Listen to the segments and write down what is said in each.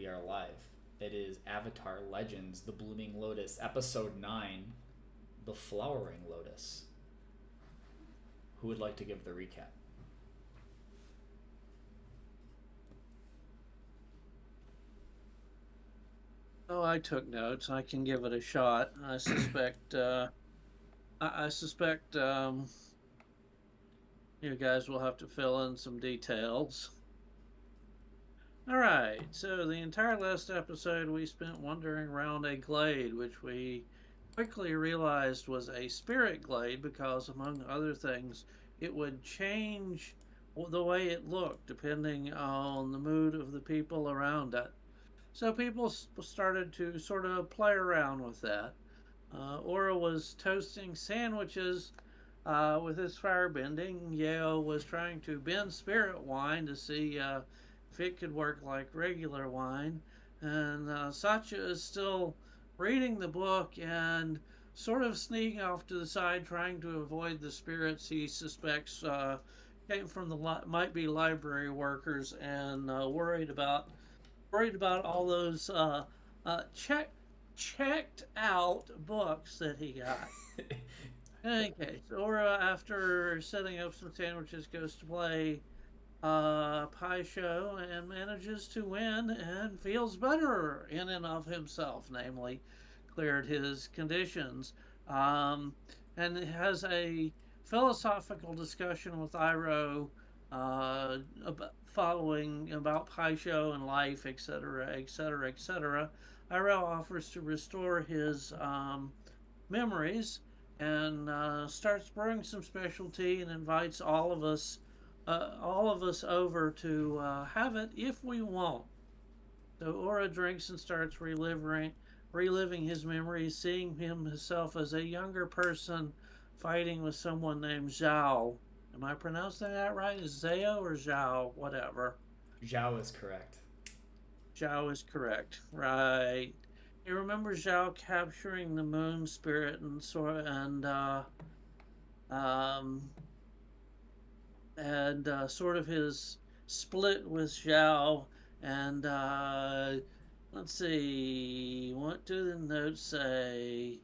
we are live. It is Avatar Legends, The Blooming Lotus, Episode 9, The Flowering Lotus. Who would like to give the recap? Oh, I took notes. I can give it a shot. I suspect you guys will have to fill in some details. All right. So the entire last episode we spent wandering around a glade, which we quickly realized was a spirit glade because, among other things, it would change the way it looked depending on the mood of the people around it. So people started to sort of play around with that. Ora was toasting sandwiches with his fire bending. Yale was trying to bend spirit wine to see if it could work like regular wine. And Satya is still reading the book and sort of sneaking off to the side, trying to avoid the spirits he suspects came from might be library workers, and worried about all those uh, check, checked out books that he got. In any case, Aura, after setting up some sandwiches, goes to play pie show and manages to win and feels better in and of himself, namely, cleared his conditions. Um, and has a philosophical discussion with Iroh following about pie show and life, etc., etc., etc. Iroh offers to restore his memories and starts brewing some specialty and invites all of us over to have it if we want. So Aura drinks and starts reliving his memories, seeing himself as a younger person fighting with someone named Zhao. Am I pronouncing that right? Is Zhao or Zhao? Whatever. Zhao is correct. Zhao is correct. Right. He remembers Zhao capturing the moon spirit um sort of his split with Zhao. And let's see, what do the notes say? He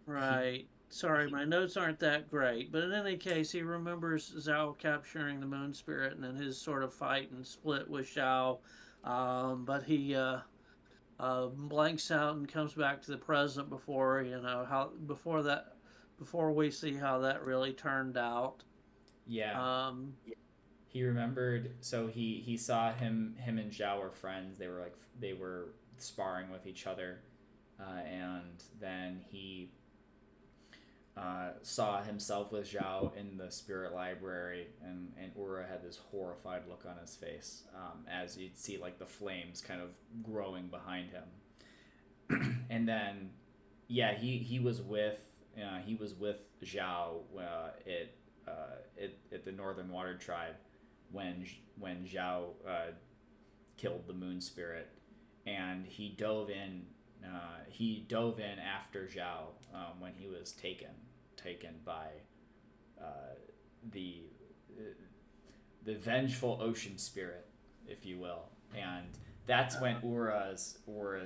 Right. Sorry, my notes aren't that great. But in any case, he remembers Zhao capturing the moon spirit and then his sort of fight and split with Zhao. But he blanks out and comes back to the present before before we see how that really turned out. yeah. Um, He remembered so he saw him and Zhao were friends. They were sparring with each other. And then he saw himself with Zhao in the spirit library, and Ura had this horrified look on his face as you'd see like the flames kind of growing behind him. And then, yeah, he was with Zhao at the Northern Water Tribe when Zhao killed the Moon Spirit, and he dove in after Zhao when he was taken by uh, the the vengeful ocean spirit, if you will, and that's when Ura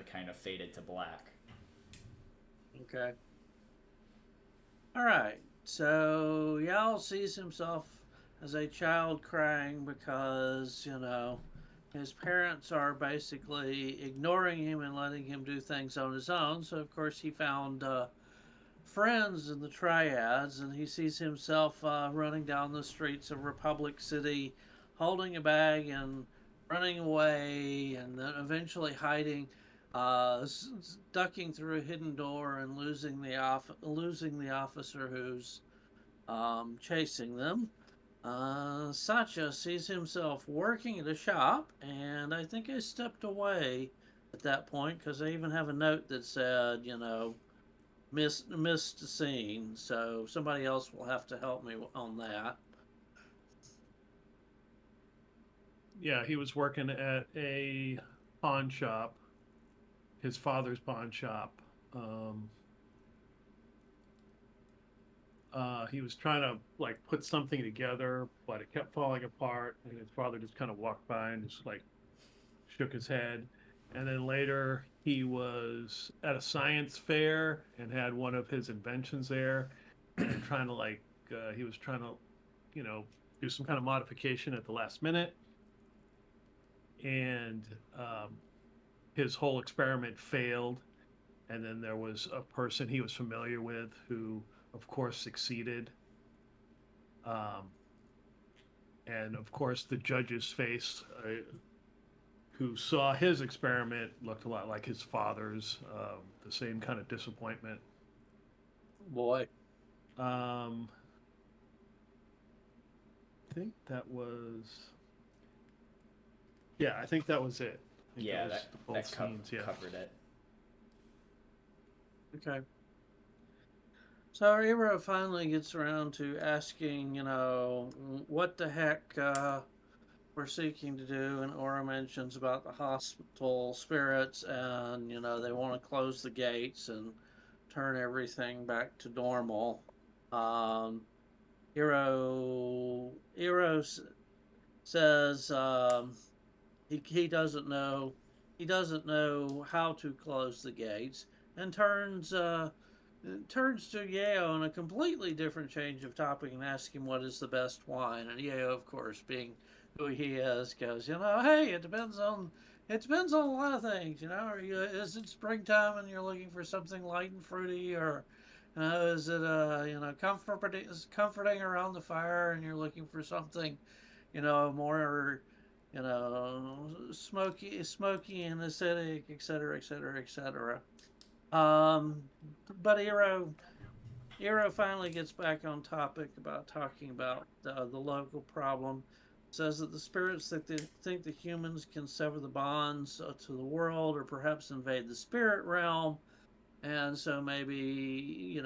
kind of faded to black. okay. All right. So Yao sees himself as a child crying because, his parents are basically ignoring him and letting him do things on his own. So, of course, he found friends in the triads, and he sees himself running down the streets of Republic City holding a bag and running away, and then eventually hiding, ducking through a hidden door and losing the officer who's chasing them. Satya sees himself working at a shop, and I think I stepped away at that point because I even have a note that said, missed a scene, so somebody else will have to help me on that. Yeah, he was working at a pawn shop, his father's pawn shop. He was trying to like put something together, but it kept falling apart, and his father just kind of walked by and just like shook his head. And then later he was at a science fair and had one of his inventions there, and trying to he was trying to, you know, do some kind of modification at the last minute, and his whole experiment failed. And then there was a person he was familiar with who, of course, succeeded. Um, and of course, the judge's face, who saw his experiment, looked a lot like his father's, the same kind of disappointment. Boy. I think that was, yeah, I think that was it. I think Yeah, was both scenes, yeah. covered it. Okay. So Iroh finally gets around to asking, what the heck we're seeking to do, and Aura mentions about the hospital spirits, and they want to close the gates and turn everything back to normal. Um, Iroh says he doesn't know how to close the gates, and turns to Yeo on a completely different change of topic and asks him what is the best wine. And Yeo, of course, being who he is, goes, hey, it depends on a lot of things. Is it springtime and you're looking for something light and fruity, or is it comforting around the fire and you're looking for something more smoky and acidic, etc., etc., etc. But Iroh finally gets back on topic about talking about the local problem. Says that the spirits think the humans can sever the bonds to the world, or perhaps invade the spirit realm. And so maybe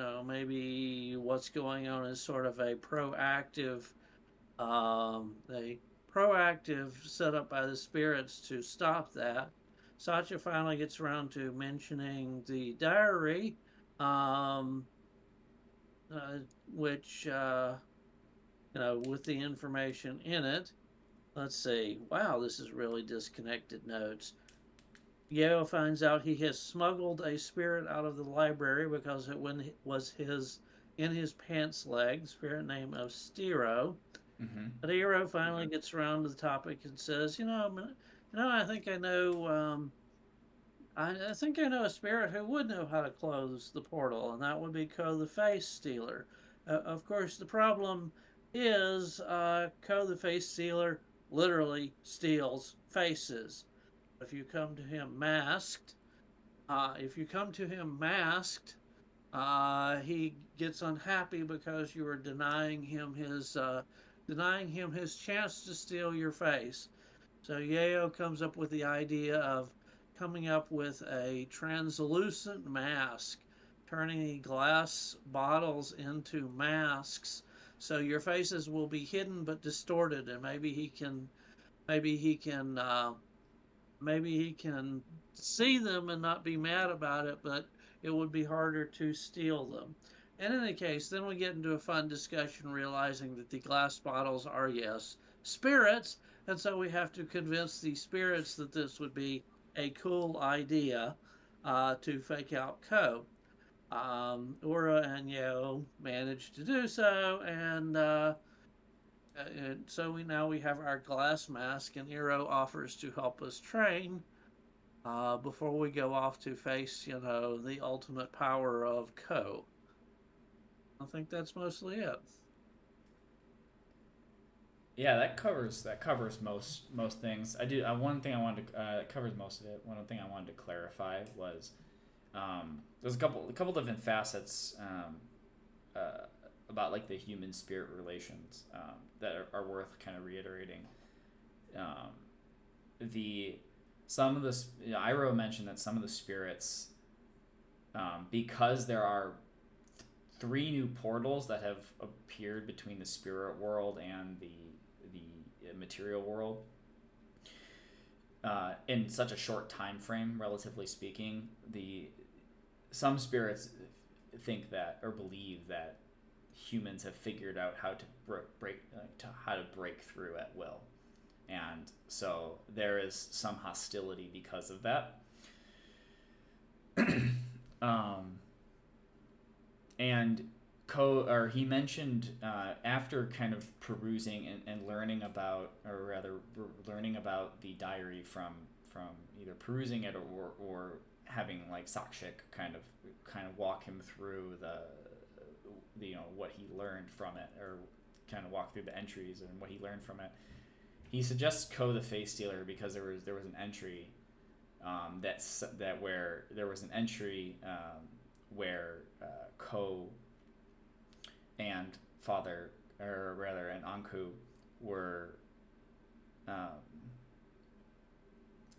what's going on is sort of a proactive setup by the spirits to stop that. Satya finally gets around to mentioning the diary, um, uh, which, with the information in it. Let's see. Wow, this is really disconnected notes. Yeo finds out he has smuggled a spirit out of the library because it was in his pants leg, spirit name of Stero. Mm-hmm. But Iroh finally gets around to the topic and says, I think I know, I think I know a spirit who would know how to close the portal, and that would be Ko the Face Stealer. Of course, the problem is Ko the Face Stealer literally steals faces. If you come to him masked, he gets unhappy because you are denying him his chance to steal your face. So Yeo comes up with the idea of coming up with a translucent mask, turning the glass bottles into masks, so your faces will be hidden but distorted, and maybe he can see them and not be mad about it, but it would be harder to steal them. In any case, then we get into a fun discussion realizing that the glass bottles are, yes, spirits, and so we have to convince the spirits that this would be a cool idea to fake out Ko. Ura and Yo managed to do so, and so we have our glass mask, and Iroh offers to help us train before we go off to face, the ultimate power of Ko. I think that's mostly it. Yeah, that covers most things. I do one thing I wanted to that covers most of it. One thing I wanted to clarify was there's a couple different facets about like the human spirit relations that are worth kind of reiterating. Um, the some of the Iroh mentioned that some of the spirits, because there are three new portals that have appeared between the spirit world and the material world in such a short time frame, relatively speaking. Some spirits think that or believe that humans have figured out how to break through at will, and So there is some hostility because of that. um, and he mentioned after kind of perusing and learning about, or rather learning about the diary from either perusing it or having like Sakshik kind of walk him through the what he learned from it, or kind of walk through the entries and what he learned from it. He suggests Ko the Face Stealer because there was an entry where there was an entry where Ko and Father, or rather, and Anku were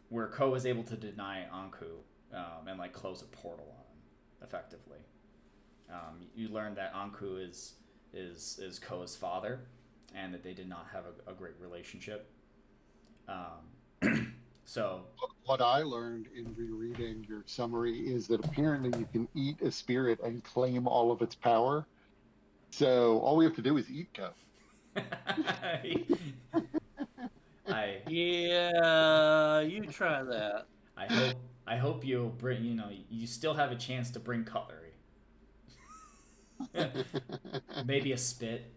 where Ko was able to deny Anku and like close a portal on him effectively. You learn that Anku is Ko's father, and that they did not have a great relationship. So What I learned in rereading your summary is that apparently you can eat a spirit and claim all of its power. So all we have to do is eat Go. I Yeah, you try that. I hope you'll bring, you still have a chance to bring cutlery. Maybe a spit.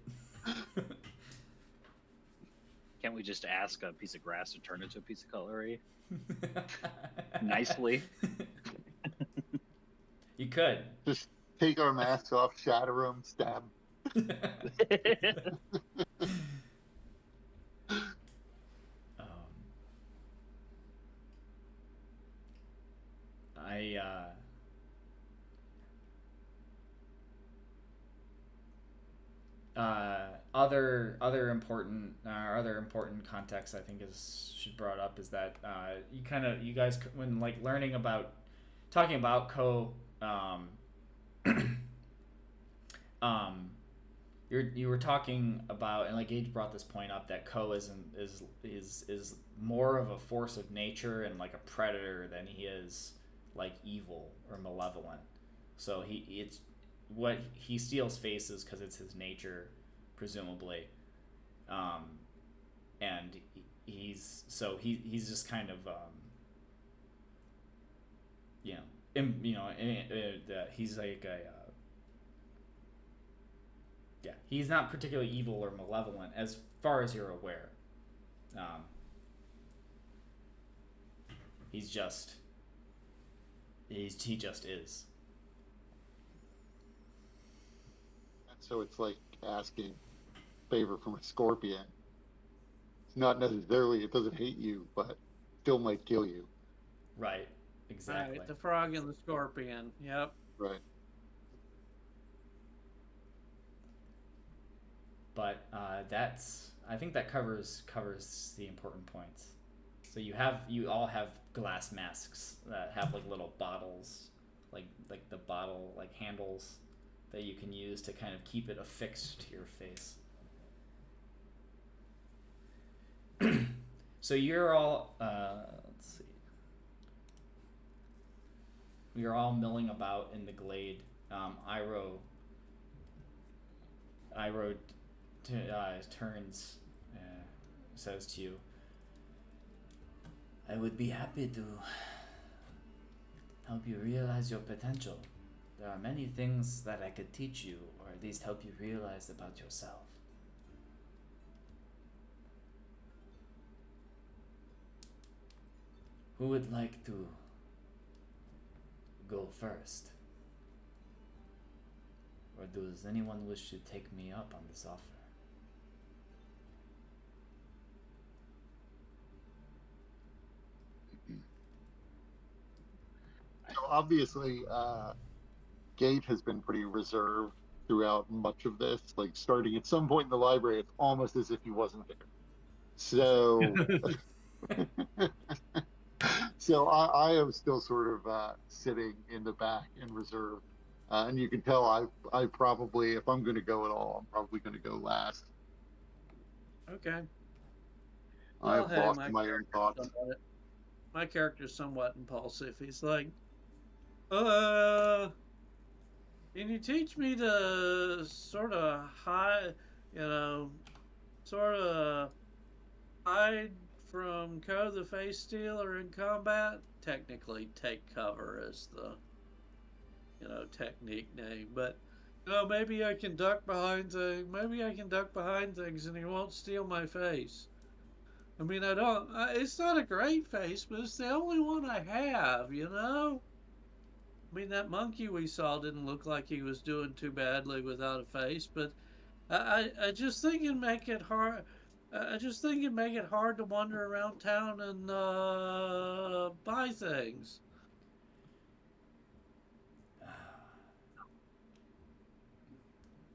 Can't we just ask a piece of grass to turn into a piece of cutlery? Nicely. You could. Just take our masks off, shatter them, stab. I other important context I think is should brought up is that you guys, when like learning about talking about Ko, you were talking about, and like Gage brought this point up, that Ko is more of a force of nature and like a predator than he is like evil or malevolent. So it's what he steals faces because it's his nature, presumably, and he's just kind of he's like a he's not particularly evil or malevolent as far as you're aware. He just is. So it's like asking favor from a scorpion. It's not necessarily, it doesn't hate you, but still might kill you. Right. Exactly. Right, the frog and the scorpion. Yep. Right. But I think that covers the important points. So you all have glass masks that have like little bottles, like the bottle like handles that you can use to kind of keep it affixed to your face. So you're all let's see. You're all milling about in the glade. Iroh turns, says to you, "I would be happy to help you realize your potential. There are many things that I could teach you, or at least help you realize about yourself." Who would like to go first? Or does anyone wish to take me up on this offer? So obviously, Gate has been pretty reserved throughout much of this. Like starting at some point in the library, it's almost as if he wasn't there. So, so I am still sort of sitting in the back and reserved. And you can tell I probably, if I'm going to go at all, I'm probably going to go last. Okay. I've hey, lost my own thoughts. My character's somewhat impulsive. He's like, can you teach me to sort of hide from Ko the Face Stealer in combat. Technically, take cover is the technique name, but maybe I can duck behind things. Maybe I can duck behind things, and he won't steal my face. I mean, I don't. It's not a great face, but it's the only one I have. I mean, that monkey we saw didn't look like he was doing too badly without a face, but I just think it'd make it hard. I just think it'd make it hard to wander around town and buy things.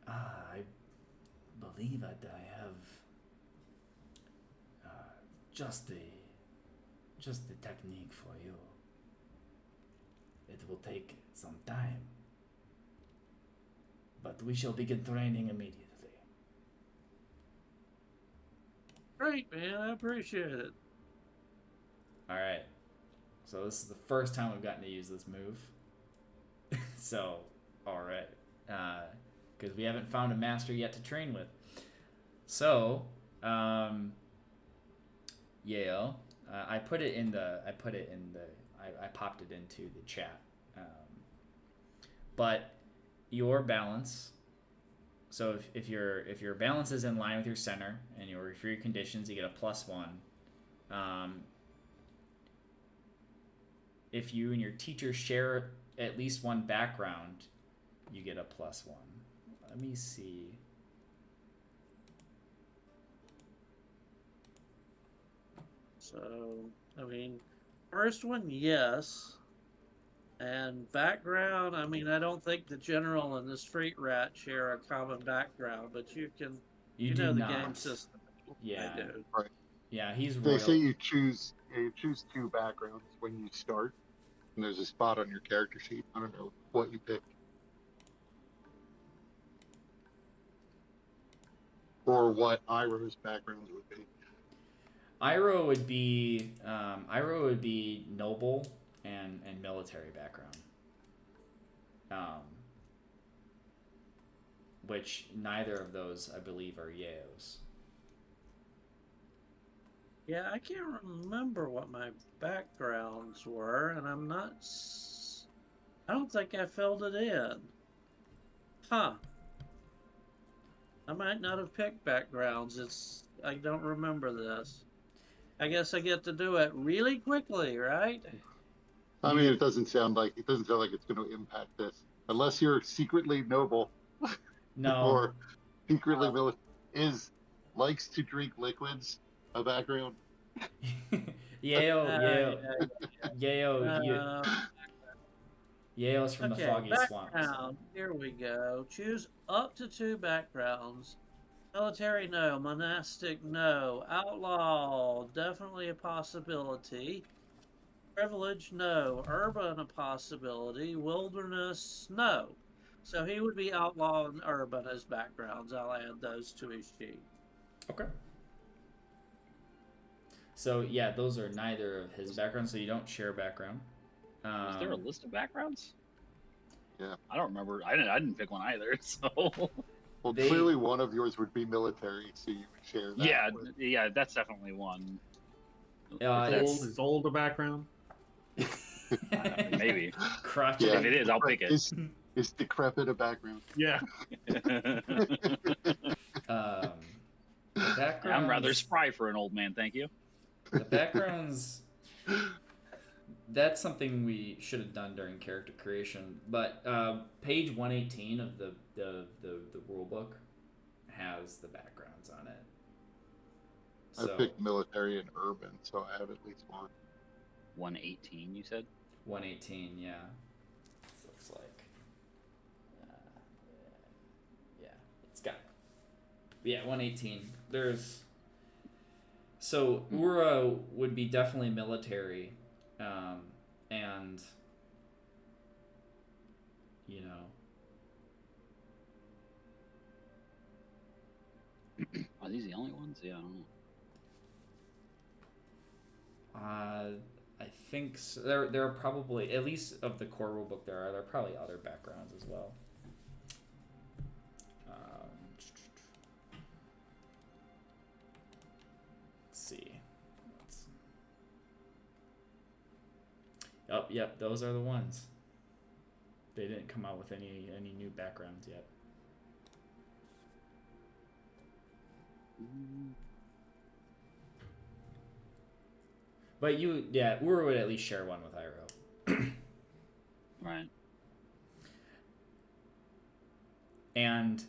I believe that I have just the technique for you. It will take some time, but we shall begin training immediately. Great, man. I appreciate it. All right. So this is the first time we've gotten to use this move. So, all right. Because we haven't found a master yet to train with. So, Yale, I popped it into the chat. But your balance. So if your balance is in line with your center and your free conditions, you get a +1. If you and your teacher share at least one background, you get a +1. Let me see. So, I mean, first one, yes. And background, I mean, I don't think the general and the street rat share a common background, but you You know do the not. game system. Yeah. I do. Right. Yeah, he's They royal. say you choose two backgrounds when you start, and there's a spot on your character sheet. I don't know what you pick, or what Iroh's backgrounds would be. Iroh would be noble and military background. Which neither of those, I believe, are Yeo's. Yeah, I can't remember what my backgrounds were, and I don't think I filled it in. Huh. I might not have picked backgrounds. I don't remember this. I guess I get to do it really quickly, right? I mean, it doesn't sound like it's going to impact this, unless you're secretly noble No. or secretly likes to drink liquids. A background. Yayo, Yayo's from the Okay, Foggy Swamps. background. Here we go. Choose up to 2 backgrounds. Military, no. Monastic, no. Outlaw, definitely a possibility. Privilege, no. Urban, a possibility. Wilderness, no. So he would be outlaw and urban as backgrounds. I'll add those to his sheet. Okay. So yeah, those are neither of his backgrounds, so you don't share background. Is there a list of backgrounds? Yeah. I don't remember. I didn't pick one either. So. Well, clearly one of yours would be military, so you would share that. Yeah, yeah, that's definitely one. Is old a background? Maybe. Crotch. Yeah. If it is, I'll pick it. Is decrepit a background? Yeah. I'm rather spry for an old man, thank you. The backgrounds. That's something we should have done during character creation. But page 118 of the rule book has the backgrounds on it. So, I picked military and urban, so I have at least one. 118, you said? 118, yeah. Looks like. Yeah, it's got. Yeah, 118. There's. So Ura would be definitely military, and you know. Are these the only ones? Yeah, I don't know. I think so. There are probably, at least of the core rulebook, there are probably other backgrounds as well. Let's Oh, yep, those are the ones. They didn't come out with any new backgrounds yet. But Ura would at least share one with Iroh. Right. And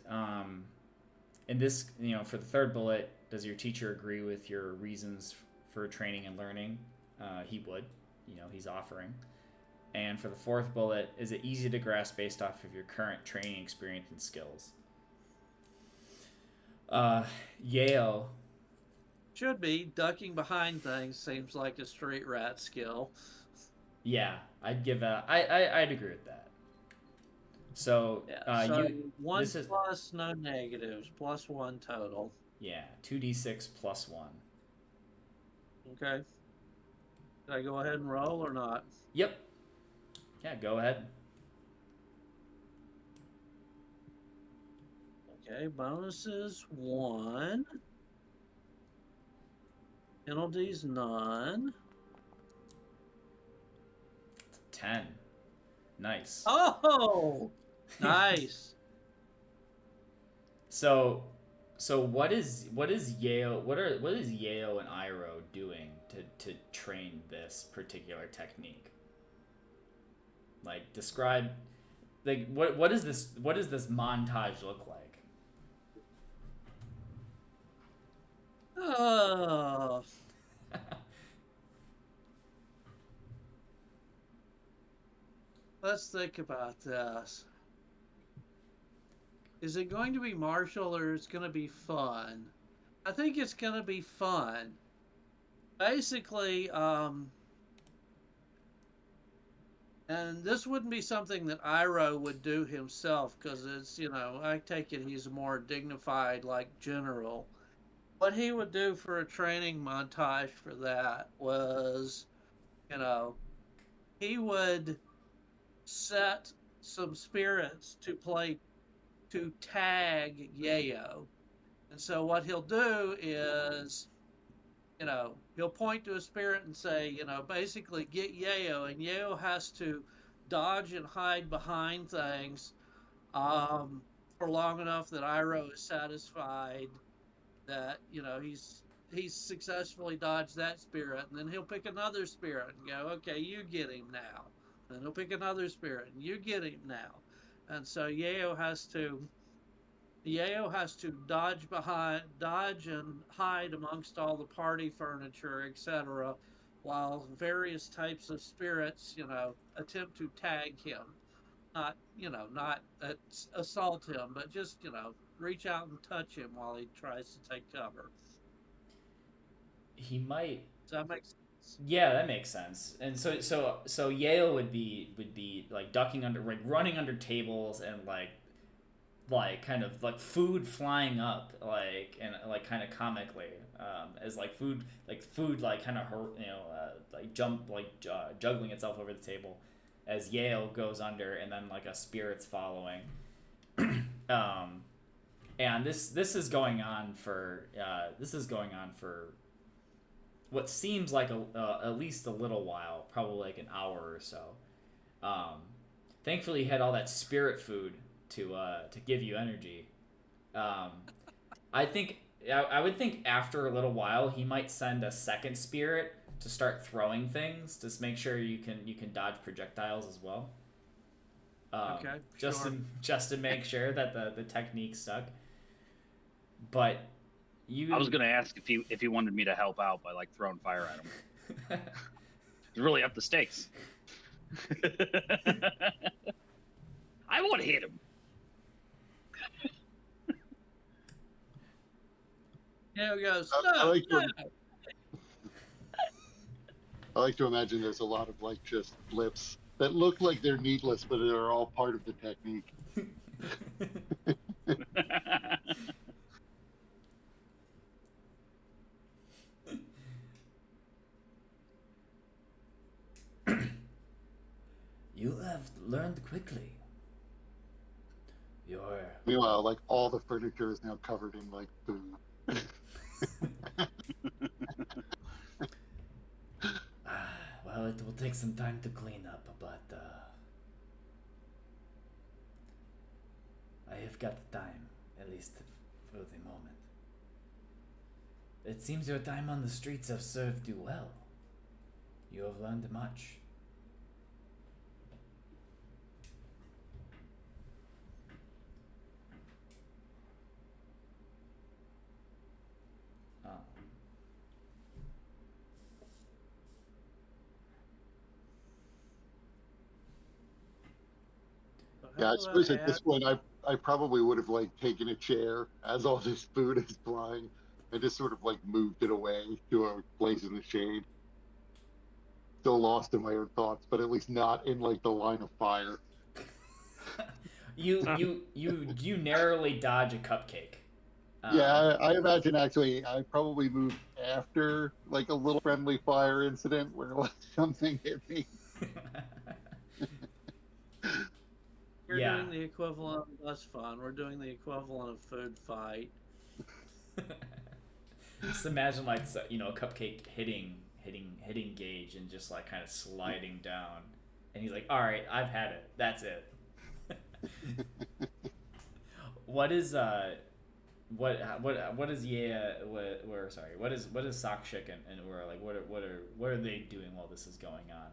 in this, for the third bullet, does your teacher agree with your reasons for training and learning? He would. He's offering. And for the fourth bullet, is it easy to grasp based off of your current training experience and skills? Yale. Should be. Ducking behind things seems like a street rat skill. Yeah, I'd give I'd agree with that. So, Yeah, so 1 plus, no negatives, plus 1 total. Yeah, 2d6 plus 1. Okay. Did I go ahead and roll or not? Yep. Yeah, go ahead. Okay, bonuses 1. Penalties none. 10. Nice. Oh, nice. So what is Yale? What is Yale and Iroh doing to train this particular technique? Like, describe, like, what is this montage look like? Oh. Let's think about this. Is it going to be martial or is it going to be fun? I think it's going to be fun. Basically, and this wouldn't be something that Iroh would do himself because it's, I take it he's a more dignified, like, general. What he would do for a training montage for that was, he would set some spirits to tag Yayo. And so what he'll do is, he'll point to a spirit and say, basically get Yayo, and Yayo has to dodge and hide behind things for long enough that Iroh is satisfied that, he's successfully dodged that spirit, and then he'll pick another spirit and go, okay, you get him now. Then he'll pick another spirit and you get him now. And so Yayo has to dodge and hide amongst all the party furniture, etc., while various types of spirits, attempt to tag him. Not assault him, but just, reach out and touch him while he tries to take cover. He might. Does that make sense? Yeah, that makes sense. And so Yale would be like ducking under, like running under tables, and like kind of like food flying up, like, and like kind of comically, as like food like kind of like juggling itself over the table as Yale goes under, and then like a spirit's following. And this is going on for what seems like at least a little while, probably like an hour or so. Thankfully, he had all that spirit food to give you energy. I would think after a little while he might send a second spirit to start throwing things to make sure you can dodge projectiles as well. Okay, just sure. to make sure that the technique stuck. But I was gonna ask if he wanted me to help out by like throwing fire at him. It's really up the stakes. I want to hit him. There he goes. I like to imagine there's a lot of like just blips that look like they're needless, but they're all part of the technique. You have learned quickly. Meanwhile, like all the furniture is now covered in like food. Well, Well, it will take some time to clean up, but I have got the time, at least for the moment. It seems your time on the streets have served you well. You have learned much. Um, So Yeah, how I about suppose at this point, I probably would have like taken a chair as all this food is flying and just sort of like moved it away to a place in the shade. Still lost in my own thoughts, but at least not in like the line of fire. you narrowly dodge a cupcake. Yeah, Um, I imagine actually I probably moved after like a little friendly fire incident where like something hit me. you're yeah. doing the equivalent of less fun. We're doing the equivalent of food fight. Just imagine like a cupcake hitting Gage and just like kind of sliding down, and he's like, "All right, I've had it. That's it." What is what is what is Sakshik and Ura like? What are they doing while this is going on?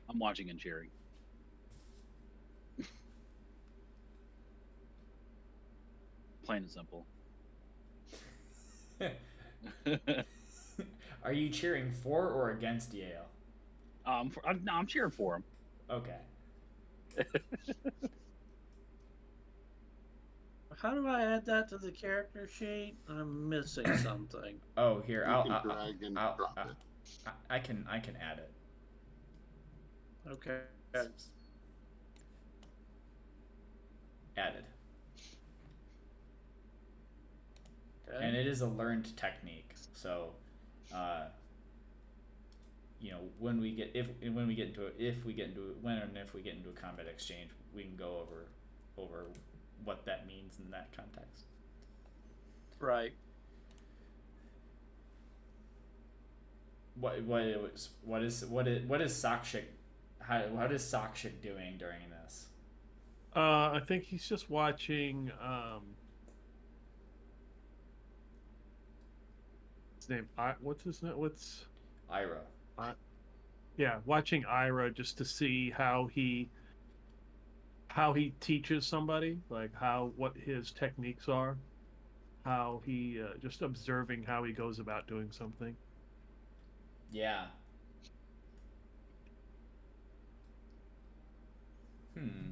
I'm watching and cheering. Plain and simple. Are you cheering for or against Yale? I'm cheering for him. Okay. How do I add that to the character sheet? I'm missing something. Oh, here You can drag and drop it. I can add it. Okay. Added. Okay. And it is a learned technique. So, when we get into a combat exchange, we can go over what that means in that context. Right. What is Sakshik? What is Sakshik doing during this? I think he's just watching. His name. What's his name? What's Iroh. Yeah, watching Iroh just to see how he teaches somebody, like what his techniques are, how he just observing how he goes about doing something. Yeah. Hmm.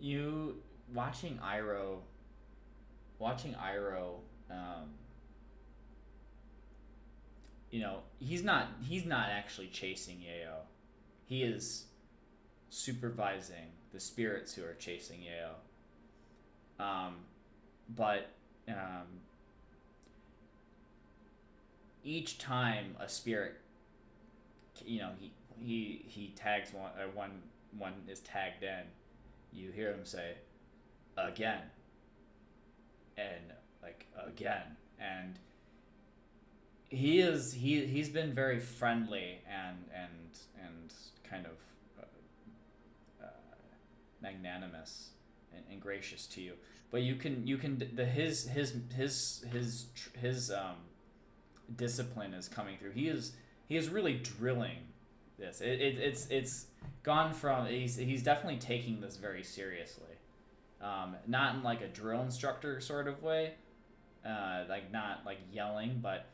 You watching Iroh. Um, he's not actually chasing Yayo. He is supervising the spirits who are chasing Yayo. But each time a spirit, he tags one is tagged in, you hear him say, again, and like again, and he's been very friendly and kind of magnanimous and gracious to you, but his discipline is coming through. He is really drilling this. It's gone from he's definitely taking this very seriously. Not in like a drill instructor sort of way, like not like yelling, but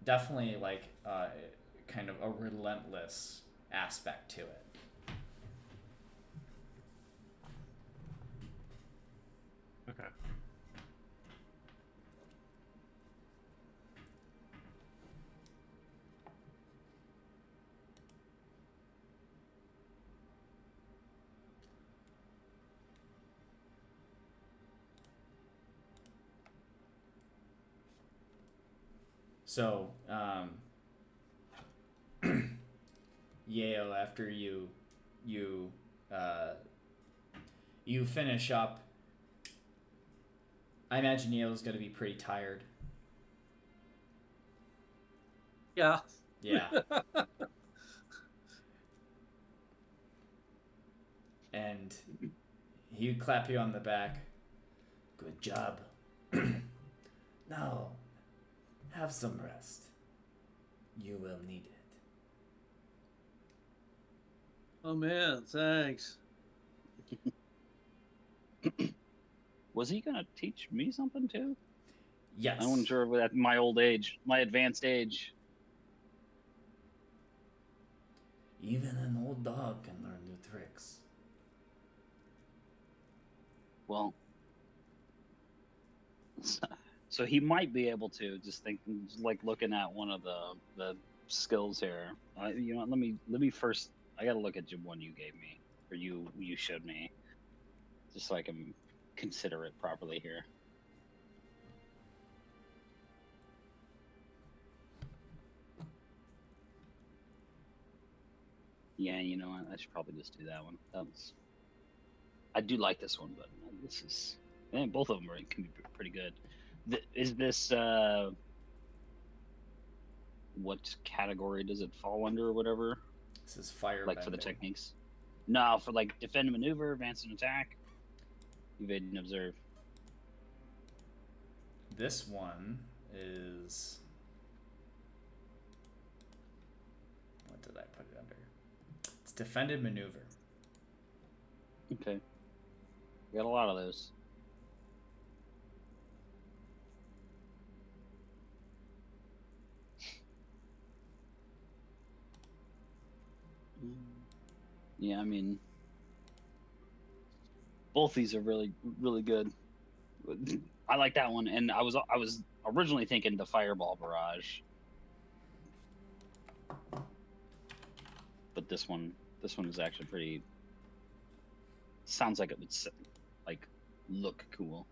definitely like kind of a relentless aspect to it. Okay. So, Yale, after you You finish up. I imagine Neil's going to be pretty tired. Yeah. Yeah. And he clap you on the back. Good job. Now, have some rest. You will need it. Oh man, thanks. Was he gonna teach me something too? Yes. I wasn't sure at my old age, my advanced age. Even an old dog can learn new tricks. Well, so he might be able to. Just like looking at one of the skills here. You know, what, let me first. I gotta look at the one you gave me, or you showed me, just so I can consider it properly here. Yeah, you know what? I should probably just do that one. I do like this one, but this is. Both of them can be pretty good. Is this what category does it fall under, or whatever? This is fire. Like for the techniques? No, for like defend and maneuver, advance and attack, evade and observe. This one is. What did I put it under? It's defend and maneuver. Okay. We got a lot of those. Yeah, I mean, both these are really, really good. I like that one, and I was originally thinking the fireball barrage, but this one is actually pretty. Sounds like it would like look cool.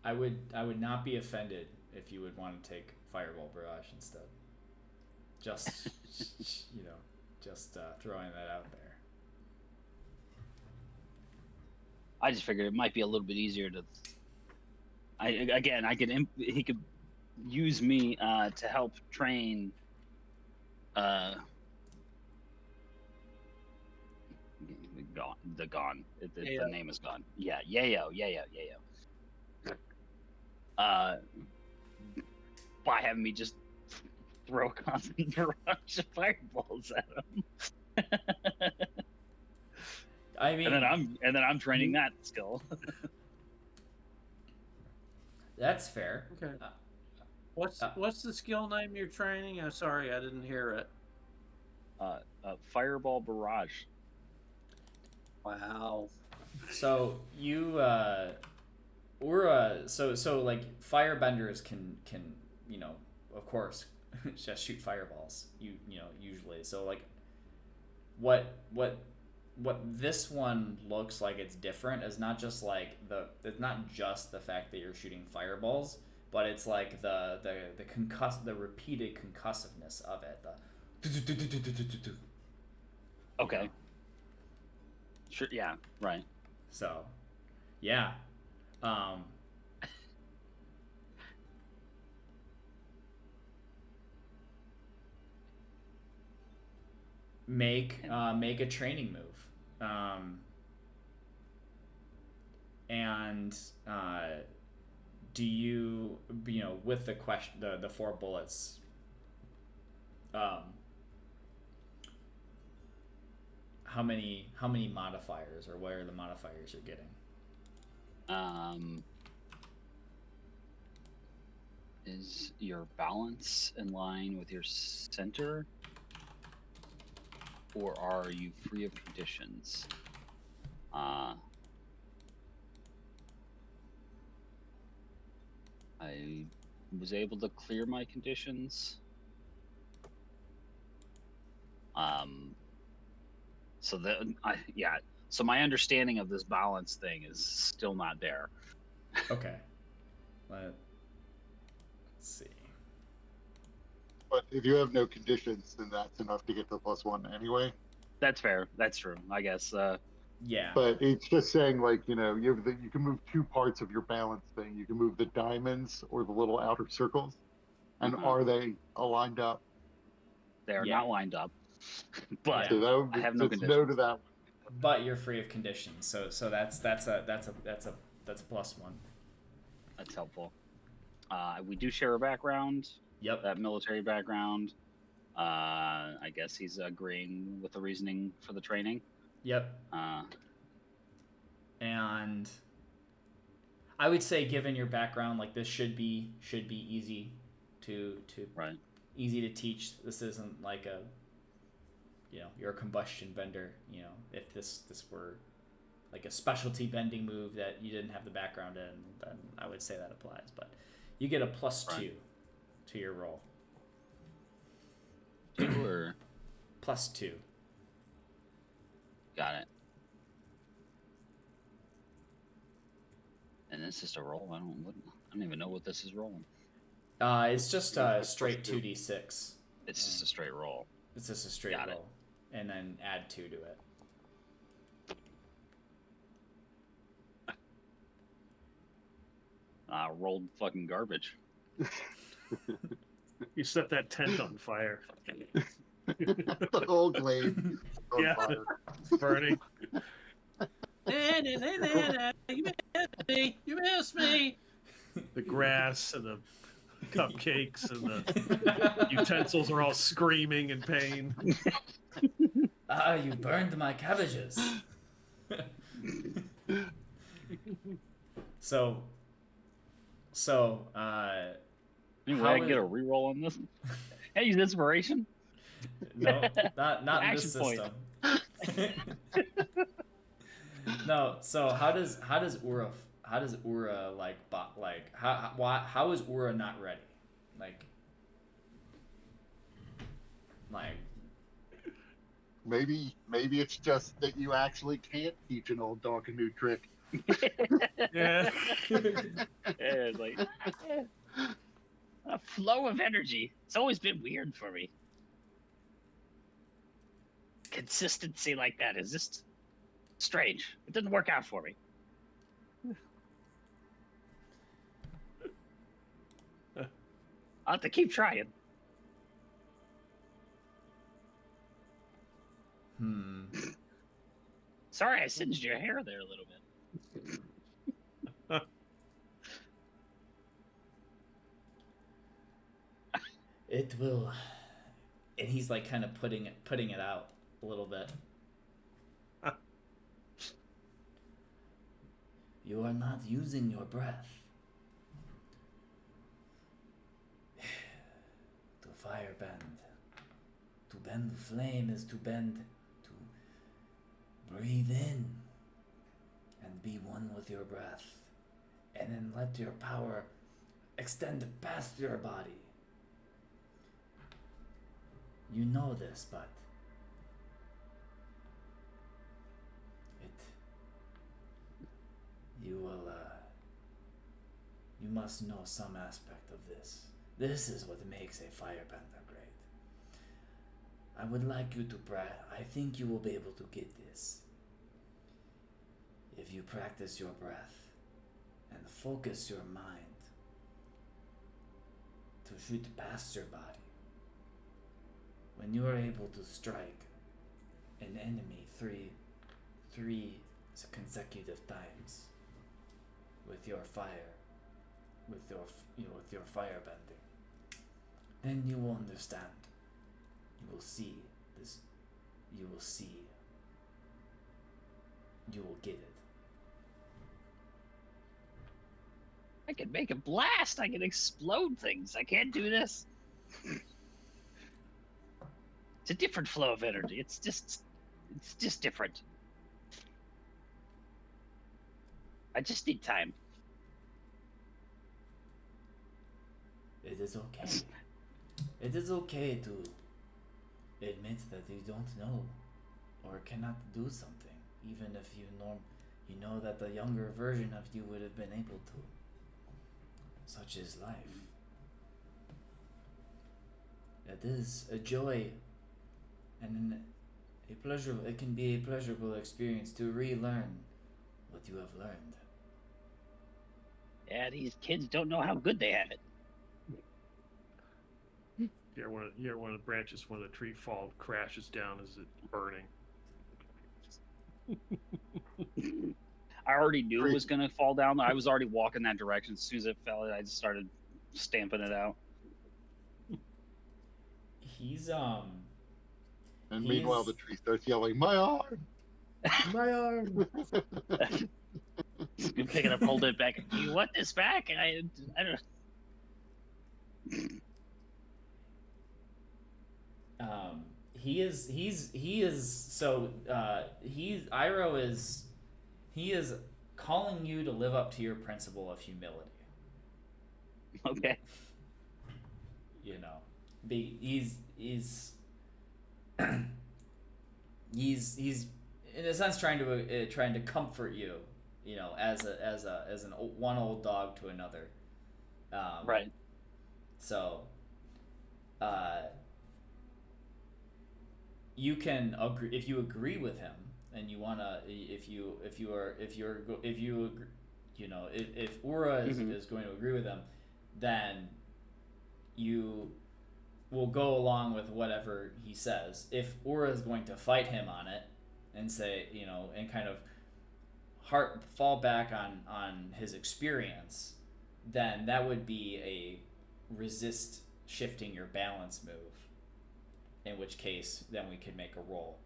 I would not be offended if you would want to take fireball barrage instead. Just just throwing that out there. I just figured it might be a little bit easier to. He could use me to help train. Gone. The name is gone. Yeah, Yayo. By having me just throw a constant barrage of fireballs at him. I mean, and then I'm training that skill. That's fair. Okay. What's the skill name you're training? I'm sorry, I didn't hear it. Fireball barrage. Wow. So you so like firebenders can of course just shoot fireballs. You know usually. So like what this one looks like it's different is not just like it's not just the fact that you're shooting fireballs, but it's like the repeated concussiveness of it. Okay. Sure. Yeah. Right. So, yeah. Make a training move, and do you with the question the 4 bullets. How many modifiers, or what are the modifiers you're getting? Is your balance in line with your center, or are you free of conditions? I was able to clear my conditions. So my understanding of this balance thing is still not there. Okay. Let's see. But if you have no conditions, then that's enough to get the +1 anyway. That's fair. That's true. I guess. Yeah. But it's just saying, like, you know, you can move two parts of your balance thing. You can move the diamonds or the little outer circles, and Uh-huh. are they aligned up? They are Yeah. not lined up, but Yeah. So I have no that's no conditions. to that one. But you're free of conditions, so that's a plus one. That's helpful. We do share a background, Yep. that military background. I guess he's agreeing with the reasoning for the training. Yep. Uh, And I would say, given your background, like this should be easy to right. easy to teach. This isn't like a, you know, you're a combustion bender. You know, if this were like a specialty bending move that you didn't have the background in, then I would say that applies. But you get a +2 Right. to your roll. 2 or +2. got it. And it's just a roll. I don't even know what this is rolling. It's just Yeah, a it's straight +2. 2d6. It's just a straight roll. It's just a straight Got it. roll, and then add 2 to it. Rolled fucking garbage. You set that tent on fire. The whole glade on Yeah. fire. It's burning. You missed me. You missed me. The grass and the cupcakes and the utensils are all screaming in pain. Ah, you burned my cabbages. so, Anyway, how I can get a reroll on this. Hey, use inspiration. no, not in this Action point. system. No, so how does Ura how is Ura not ready? Like Maybe it's just that you actually can't teach an old dog a new trick. Yeah. It's like a flow of energy. It's always been weird for me. Consistency like that is just strange. It didn't work out for me. I'll have to keep trying. Sorry, I singed your hair there a little bit. it will, and he's like kind of putting it out a little bit. You are not using your breath. To fire bend. To bend the flame is to breathe in and be one with your breath. And then let your power extend past your body. You know this, but you must know some aspect of this. This is what makes a firebender great. I would like you to I think you will be able to get this if you practice your breath and focus your mind to shoot past your body. When you are able to strike an enemy three consecutive times with your fire, with your fire bending, then you will understand. You will see this. You will see. You will get it. I can make a blast. I can explode things. I can't do this. It's a different flow of energy. It's just different. I just need time. It is okay. It is okay to admit that you don't know or cannot do something, even if you know that the younger version of you would have been able to. Such is life. It is a joy and a It can be a pleasurable experience to relearn what you have learned. Yeah, these kids don't know how good they have it. Here, one of the branches, one of the tree crashes down as it's burning. I already knew it was gonna fall down. I was already walking that direction. As soon as it fell, I just started stamping it out. He's And meanwhile, the tree starts yelling, "My arm! my arm. Pick it up, hold it back. You want this back? I don't. He is calling you to live up to your principle of humility. Okay. You know, he's he's in a sense trying to comfort you. You know, as one old dog to another. Right. So, you can agree if you agree with him, and you wanna if Ura is going to agree with him, then you will go along with whatever he says. If Ura is going to fight him on it and say, and kind of fall back on his experience, then that would be a resist shifting your balance move. In which case, then we could make a roll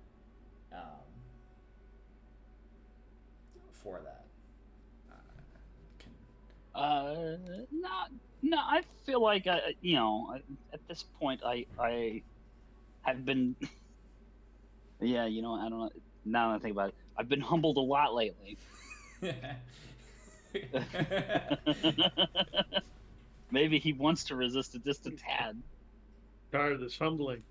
for that. No, I feel like at this point I have been. Yeah, I don't know. Now that I think about it, I've been humbled a lot lately. Maybe he wants to resist it just a tad. Tired of this humbling.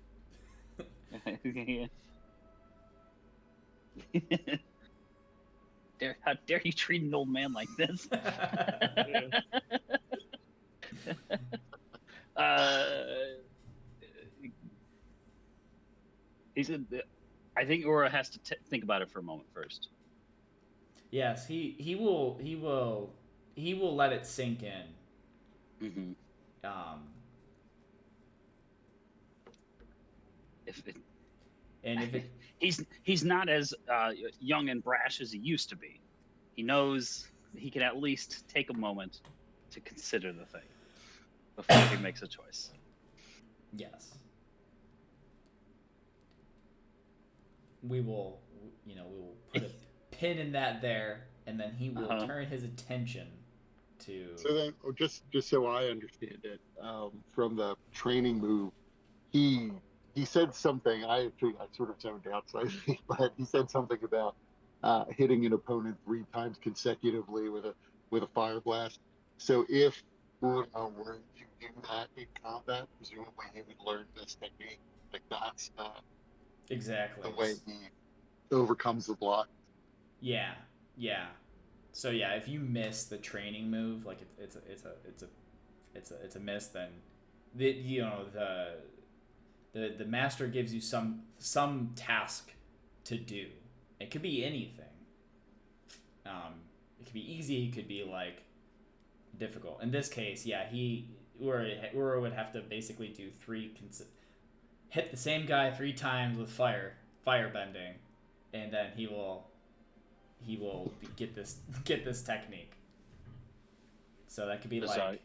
How dare you treat an old man like this? He said, I think Ura has to think about it for a moment first. Yes, he will let it sink in. Mm-hmm. He's not as young and brash as he used to be. He knows he can at least take a moment to consider the thing before he makes a choice. Yes. We will put a pin in that there, and then he will turn his attention to. So then, just so I understand it, from the training move, he said something. I sort of zoned out slightly, but he said something about hitting an opponent 3 times consecutively with a fire blast. So if were to do that in combat, presumably he would learn this technique. Like that's Exactly the way he overcomes the block. Yeah. So yeah, if you miss the training move, like it's a miss, then the master gives you some task to do. It could be anything. It could be easy. It could be like difficult. In this case, yeah, Ura would have to basically do hit the same guy 3 times with fire bending, and then he will get this technique. So that could be like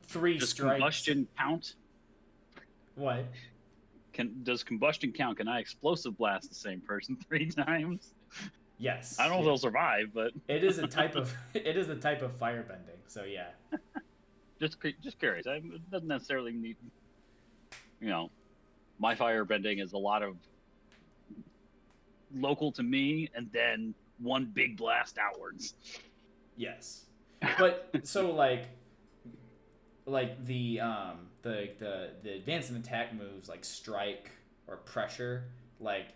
3 does strikes. Combustion count? What? Does combustion count? Can I explosive blast the same person 3 times? Yes. I don't know if they'll survive, but it is a type of fire bending. So yeah. just curious. It doesn't necessarily need. My fire bending is a lot of local to me, and then one big blast outwards. Yes, but so like the advance and attack moves like strike or pressure, like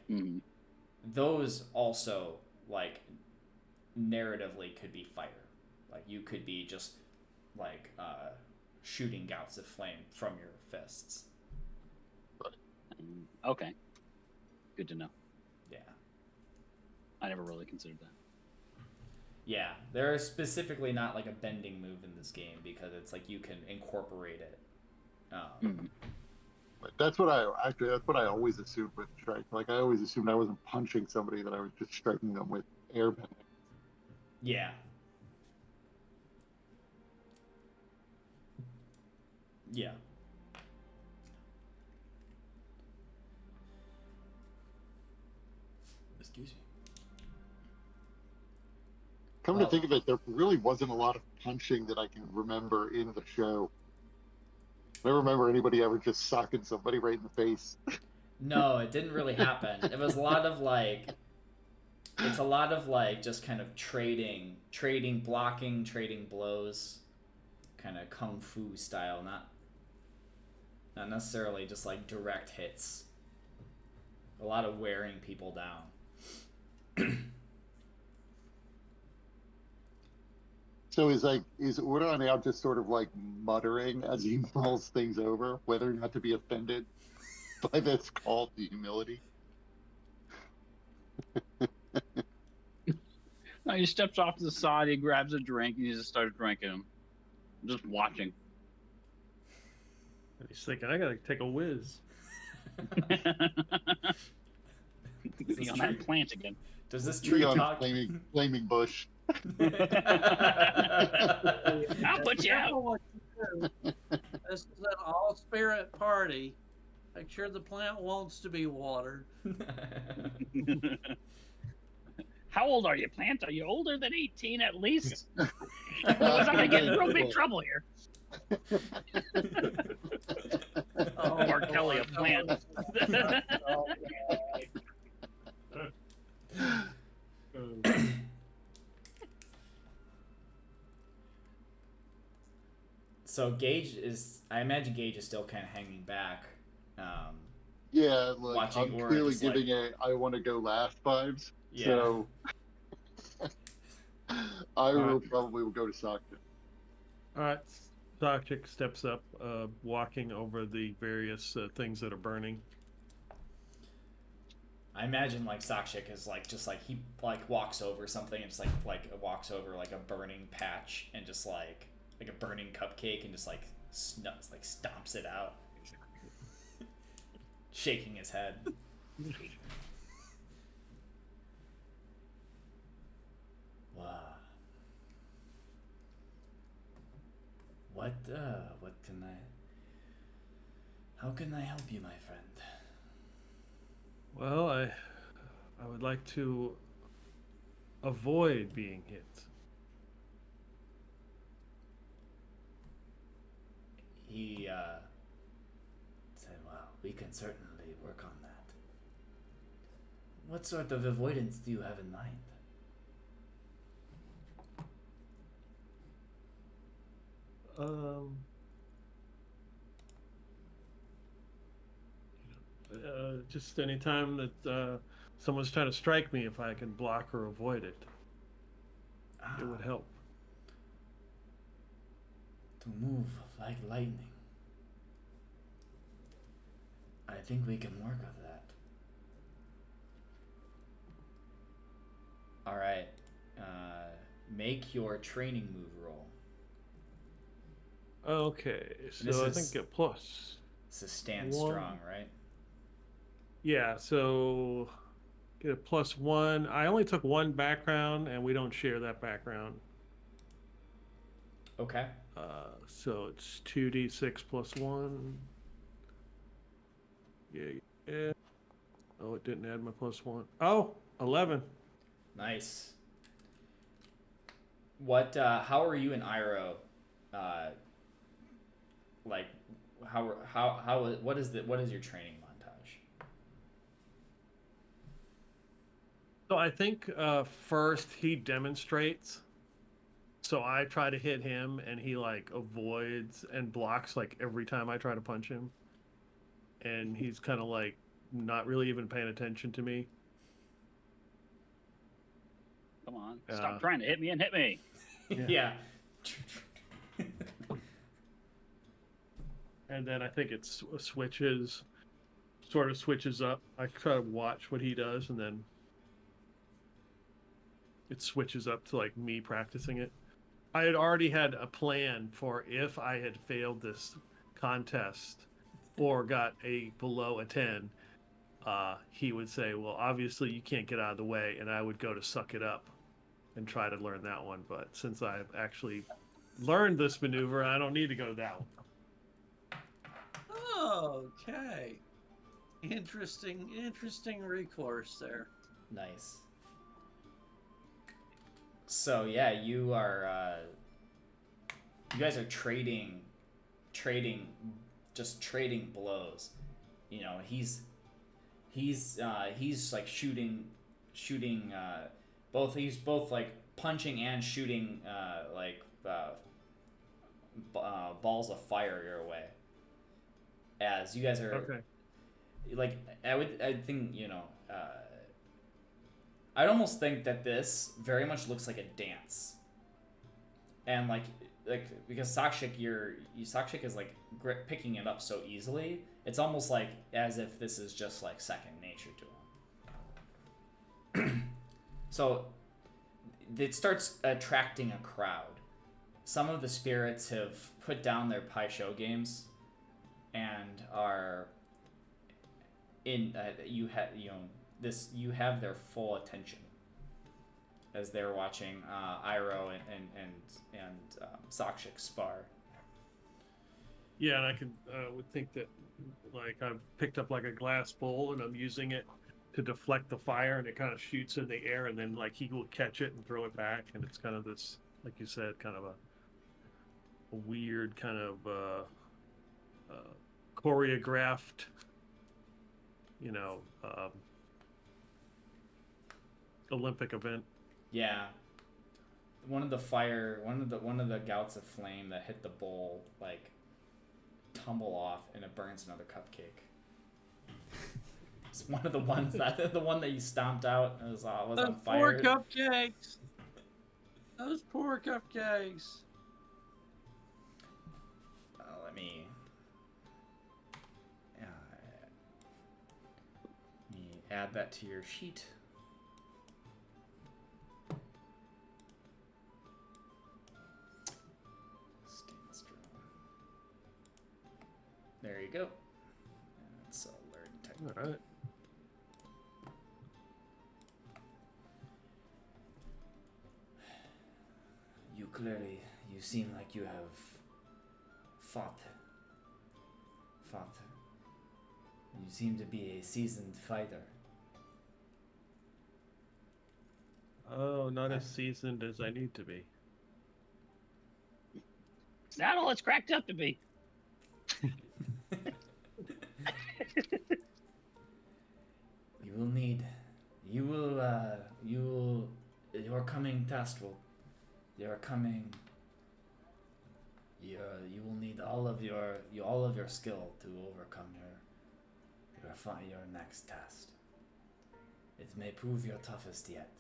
those also like narratively could be fire. Like you could be just like shooting gouts of flame from your fists. Okay, good to know. I never really considered that. Yeah, there's specifically not like a bending move in this game because it's like you can incorporate it. But that's what I always assumed with strike. Like I always assumed I wasn't punching somebody, that I was just striking them with airbending. Yeah. Yeah. Excuse me. Come to think of it, there really wasn't a lot of punching that I can remember in the show. I don't remember anybody ever just socking somebody right in the face. No, it didn't really happen. It was a lot of like, it's a lot of like just kind of trading, blocking, trading blows, kind of kung fu style, not necessarily just like direct hits. A lot of wearing people down. So is Uda now just sort of like muttering as he mulls things over, whether or not to be offended by this call to humility? No, he steps off to the side, he grabs a drink, and he just starts drinking them. Just watching. And he's thinking, I gotta take a whiz. This On tree- that plant again. Does this tree Leon talk? flaming bush. I'll put you out. What you do. This is an all-spirit party. Make sure the plant wants to be watered. How old are you, plant? Are you older than 18 at least? Otherwise, I'm gonna get in real big trouble here. Oh, Mark Kelly, a plant. So Gage is, I imagine Gage is still kind of hanging back. Yeah, like Watching I'm Aura clearly just, like- giving I want to go last vibes. Yeah. So I will probably go to Sakta. All right, Sokchik steps up, walking over the various things that are burning. I imagine like Sakshik is like just like he like walks over something and just like walks over like a burning patch and just like a burning cupcake and just like stomps it out, shaking his head. Wow. What can how can I help you, my friend? Well, I would like to avoid being hit. He said, well, we can certainly work on that. What sort of avoidance do you have in mind? Just any time that someone's trying to strike me, if I can block or avoid it, it would help. To move like lightning. I think we can work on that. Alright. Make your training move roll. Okay, This so I is- think a plus. This is stand One. strong, right? Yeah, so get a +1. I only took one background, and we don't share that background. Okay. So it's 2d6 plus 1. Yeah. Oh, it didn't add my +1. Oh, 11. Nice. What how are you and Iroh like what is your training montage? So I think first he demonstrates. So I try to hit him, and he like avoids and blocks like every time I try to punch him. And he's kind of like not really even paying attention to me. Come on, stop trying to hit me and hit me. Yeah. And then I think it switches up. I try to watch what he does, and then it switches up to like me practicing it. I had already had a plan for if I had failed this contest or got a below a 10, he would say, well, obviously you can't get out of the way, and I would go to suck it up and try to learn that one. But since I've actually learned this maneuver, I don't need to go to that one. Okay. Interesting recourse there. Nice. So yeah, you guys are trading, just trading blows. You know, he's like shooting, both. He's both like punching and shooting balls of fire your way. As you guys are Okay. like, I think, you know, I'd almost think that this very much looks like a dance, and like because Sakshik is like picking it up so easily, it's almost like as if this is just like second nature to him. So it starts attracting a crowd. Some of the spirits have put down their Pai Sho games and are in you have their full attention as they're watching Iroh and Sakshik spar. Yeah, and I would think that like I've picked up like a glass bowl and I'm using it to deflect the fire, and it kind of shoots in the air, and then like he will catch it and throw it back, and it's kind of this, like you said, kind of a weird kind of choreographed, you know, Olympic event. Yeah, one of the gouts of flame that hit the bowl like tumble off, and it burns another cupcake. It's one of the ones the one that you stomped out was on fire. Poor cupcakes. Those poor cupcakes. Let me add that to your sheet. There you go. That's a learn technique. All right. You seem like you have fought. You seem to be a seasoned fighter. Oh, not as seasoned as I need to be. It's not all it's cracked up to be. Your coming test will, you will need all of your skill to overcome your next test. It may prove your toughest yet.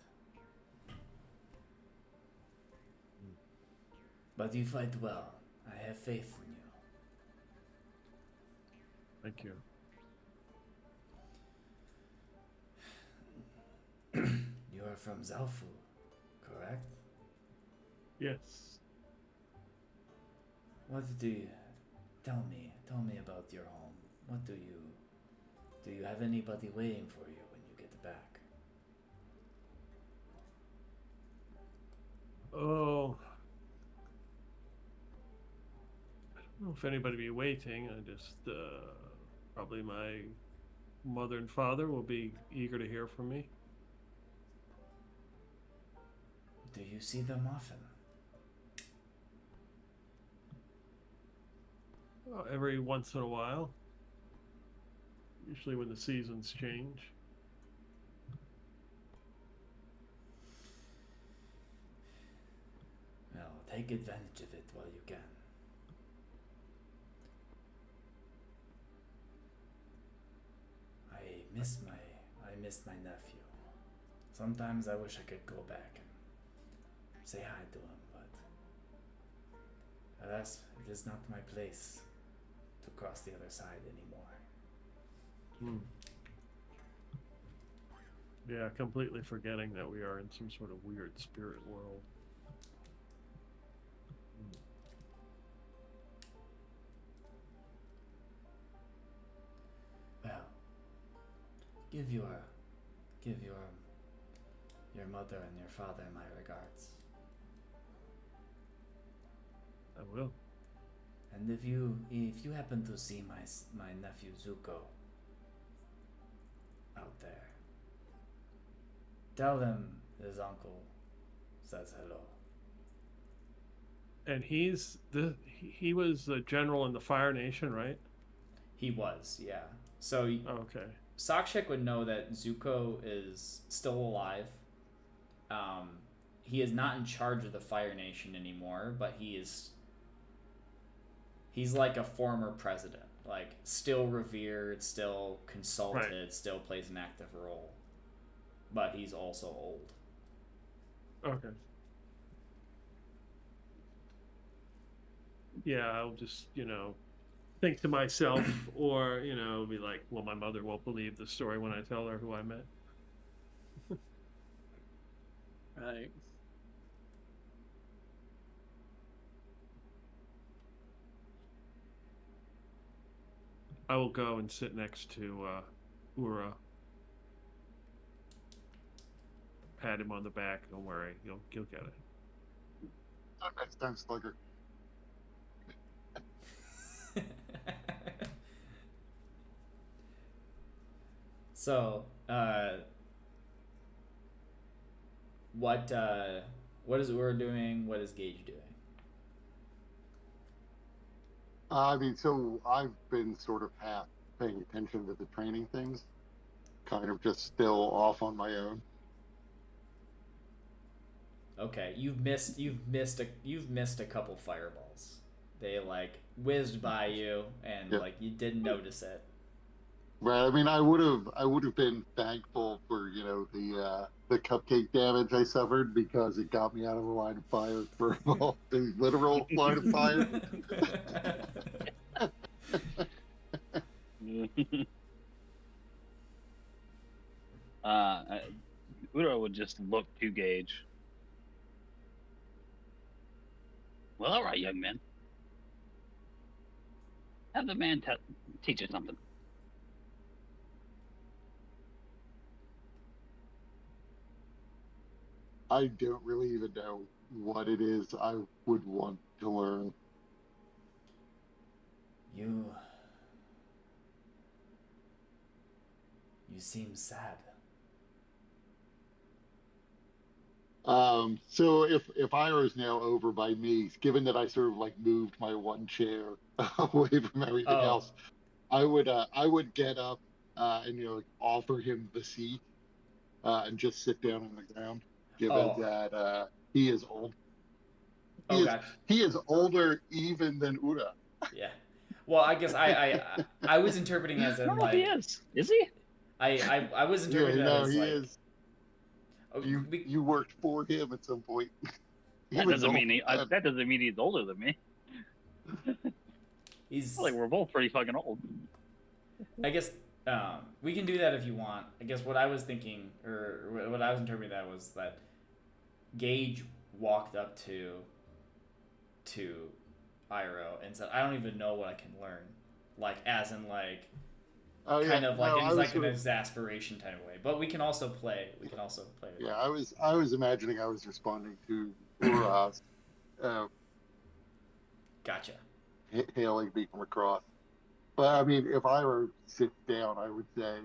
But you fight well. I have faith in you. Thank you. You are from Zalfu, correct? Yes. What do you... Tell me about your home. What do you have anybody waiting for you when you get back? Oh. I don't know if anybody be waiting. I just, probably my mother and father will be eager to hear from me. Do you see them often? Well, every once in a while. Usually when the seasons change. Well, take advantage of it while you can. I miss my nephew. Sometimes I wish I could go back and say hi to him, but alas, it is not my place to cross the other side anymore. Yeah, completely forgetting that we are in some sort of weird spirit world. Well, give your mother and your father my regards. I will. And if you happen to see my nephew Zuko out there, tell him his uncle says hello. And he was the general in the Fire Nation, right? He was, yeah. So Okay. Sakshik would know that Zuko is still alive. Um, he is not in charge of the Fire Nation anymore, but he's like a former president, like still revered, still consulted, Right. still plays an active role, but he's also old. Okay. Yeah, I'll just, think to myself, or, be like, well, my mother won't believe the story when I tell her who I met. Right. I will go and sit next to Ura. Pat him on the back. Don't worry, you'll get it. Next time, Slugger. So, what is Ura doing? What is Gage doing? I mean, so I've been sort of half paying attention to the training things, kind of just still off on my own. Okay, you've missed a couple fireballs. They like whizzed by you, and Yeah. like you didn't notice it. Right. I mean, I would have been thankful for the cupcake damage I suffered because it got me out of the line of fire for the literal line of fire. Udo would just look to Gage. Well, all right, young man. Have the man teach you something. I don't really even know what it is I would want to learn. You seem sad. So if Iroh's now over by me, given that I sort of like moved my one chair away from everything Oh, else, I would get up and like, offer him the seat and just sit down on the ground, given oh, that he is old. oh, God, He is older even than Ura. yeah. Well, I guess I was interpreting as I in don't know if he like is. Is he? I was Yeah, interpreting that no, as he like is. oh, You worked for him at some point. He That was doesn't old mean then. that doesn't mean he's older than me. he's Like we're both pretty fucking old. I guess we can do that if you want. I guess what I was thinking, or what I was interpreting that was that Gage walked up to Iroh and said, "I don't even know what I can learn," like as in like Oh yeah, kind of like no, in I was like an sort of exasperation type of way. But we can also play. We can also play. yeah, I was imagining I was responding to Ura's Gotcha. hailing me from across. But I mean, if I were to sit down, I would say,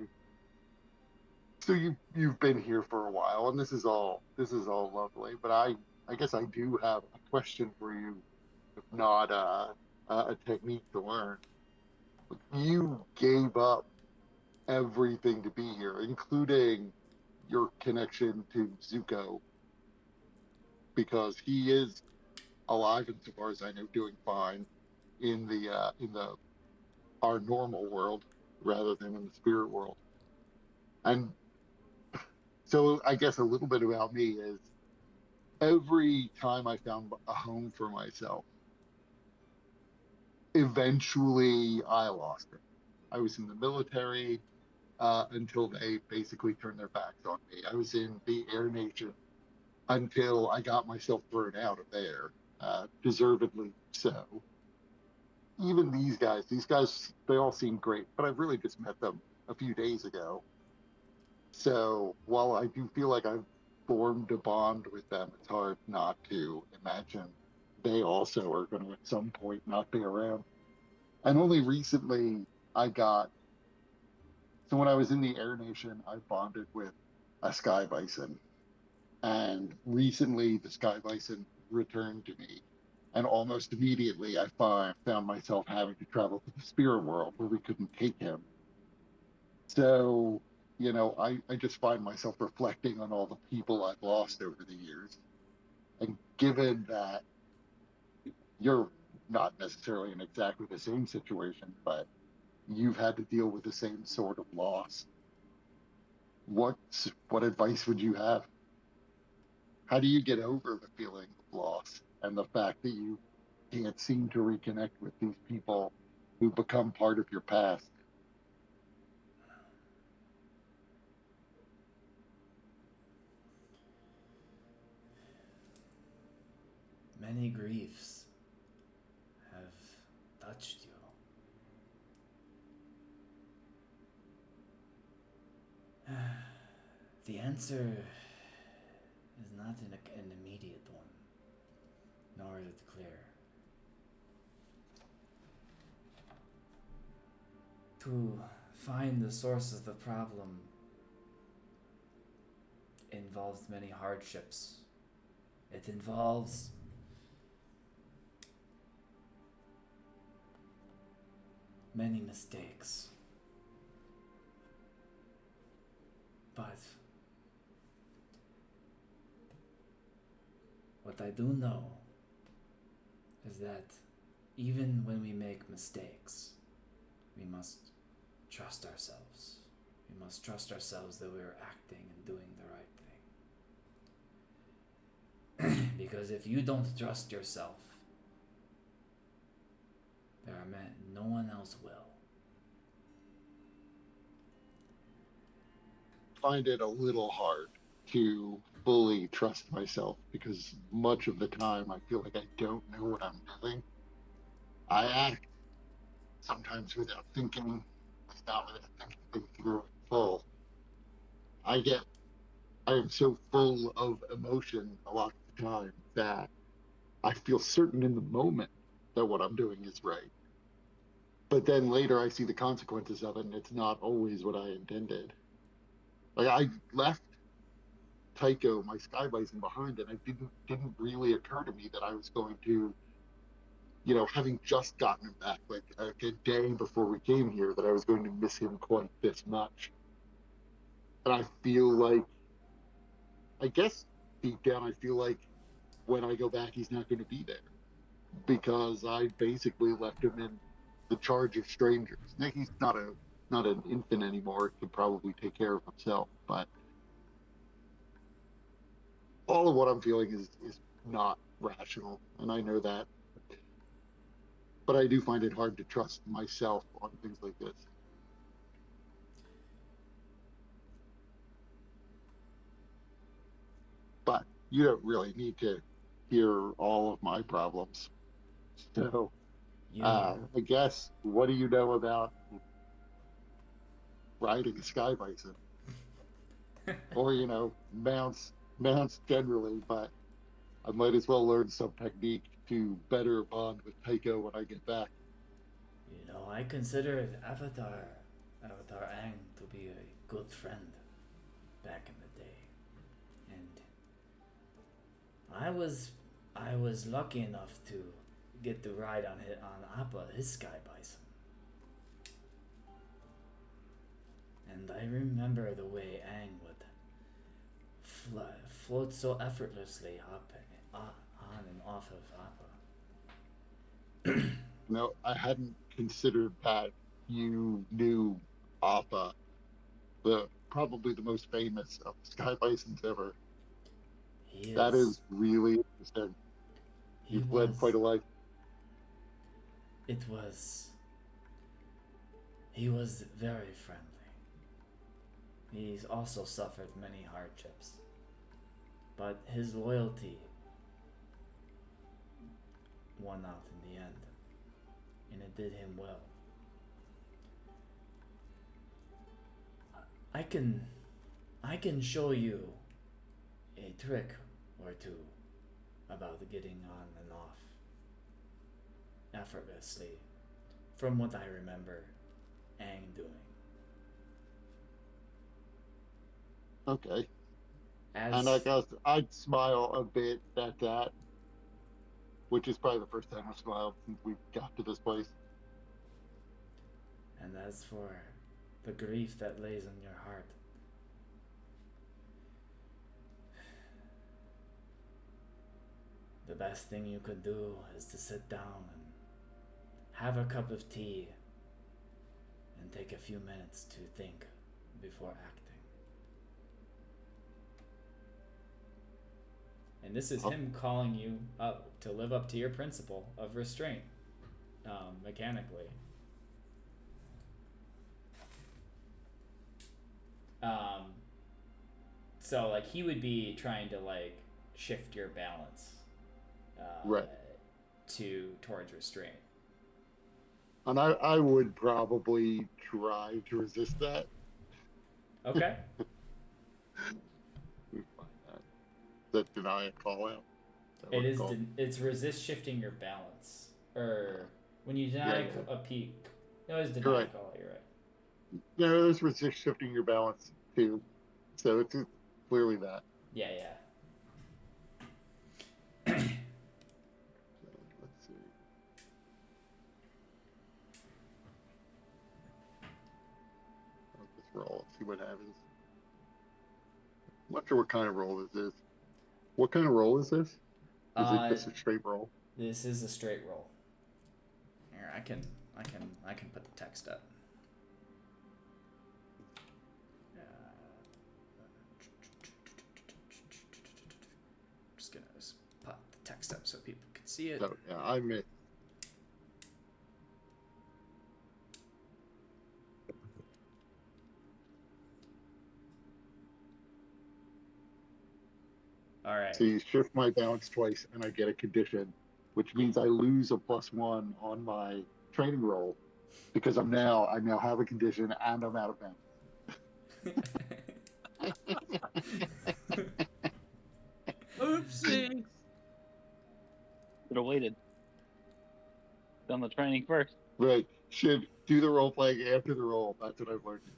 so you've been here for a while, and this is all lovely. But I guess I do have a question for you, if not a technique to learn. You gave up everything to be here, including your connection to Zuko, because he is alive, and so far as I know, doing fine in the our normal world rather than in the spirit world. And so I guess a little bit about me is every time I found a home for myself, eventually I lost it. I was in the military. until they basically turned their backs on me. I was in the Air Nation until I got myself thrown out of there, deservedly so. Even these guys, they all seem great, but I've really just met them a few days ago. So while I do feel like I've formed a bond with them, it's hard not to imagine they also are going to at some point not be around. And only recently I got, so when I was in the Air Nation, I bonded with a sky bison. And recently the sky bison returned to me. And almost immediately found myself having to travel to the spirit world where we couldn't take him. So, I just find myself reflecting on all the people I've lost over the years. And given that you're not necessarily in exactly the same situation, but you've had to deal with the same sort of loss, what advice would you have? How do you get over the feeling of loss and the fact that you can't seem to reconnect with these people who become part of your past? Many griefs have touched you. The answer is not an immediate one, nor is it clear. To find the source of the problem involves many hardships. It involves many mistakes. But what I do know is that even when we make mistakes, we must trust ourselves. We must trust ourselves that we are acting and doing the right thing. Because if you don't trust yourself, no one else will. Find it a little hard to fully trust myself because much of the time I feel like I don't know what I'm doing. I act sometimes without thinking, not without thinking things through in full. I get, I am so full of emotion a lot of the time that I feel certain in the moment that what I'm doing is right. But then later I see the consequences of it and it's not always what I intended. Like I left Tycho, my sky bison, behind, and it didn't really occur to me that I was going to, having just gotten him back like a day before we came here, that I was going to miss him quite this much. And I feel like, I guess deep down, I feel like when I go back, he's not going to be there because I basically left him in the charge of strangers. Now, he's not an infant anymore; he can probably take care of himself. But all of what I'm feeling is not rational, and I know that. But I do find it hard to trust myself on things like this. But you don't really need to hear all of my problems. So You I guess, what do you know about riding a sky bison, or mounts generally? But I might as well learn some technique to better bond with Taiko when I get back. I considered Avatar Aang to be a good friend back in the day. And I was lucky enough to get to ride on Appa, his sky bison. And I remember the way Aang would float so effortlessly up and on and off of Appa. No, I hadn't considered that you knew Appa, the probably the most famous of the sky bisons ever. He That is is really interesting. he You've led was quite a life. it was he was very friendly. He's also suffered many hardships. But his loyalty won out in the end. And it did him well. I can show you a trick or two about getting on and off effortlessly, from what I remember Aang doing. Okay. As And I guess I'd smile a bit at that, which is probably the first time I've smiled since we got to this place. and as for the grief that lays in your heart, the best thing you could do is to sit down and have a cup of tea and take a few minutes to think before acting. And this is him calling you up to live up to your principle of restraint, mechanically. So like he would be trying to like shift your balance, Right. towards restraint. And I would probably try to resist that. Okay. We find that deny and call out. That It what is. called? It's resist shifting your balance, or when you deny Yeah. a peak. No, it's deny Correct. call. You're right. No, there's resist shifting your balance too. So it's clearly that. Yeah, yeah. So, let's see. I'll just roll, see what happens. I'm not sure what kind of roll this is. What kind of roll is this? Is it just a straight roll? This is a straight roll. Here, I can put the text up. Just gonna pop the text up so people can see it. So yeah, I missed. All right. So you shift my balance twice, and I get a condition, which means I lose a +1 on my training roll because I now have a condition and I'm out of bounds. Oopsie. Should have waited. Done the training first. Right? Should do the role playing after the roll. That's what I've learned.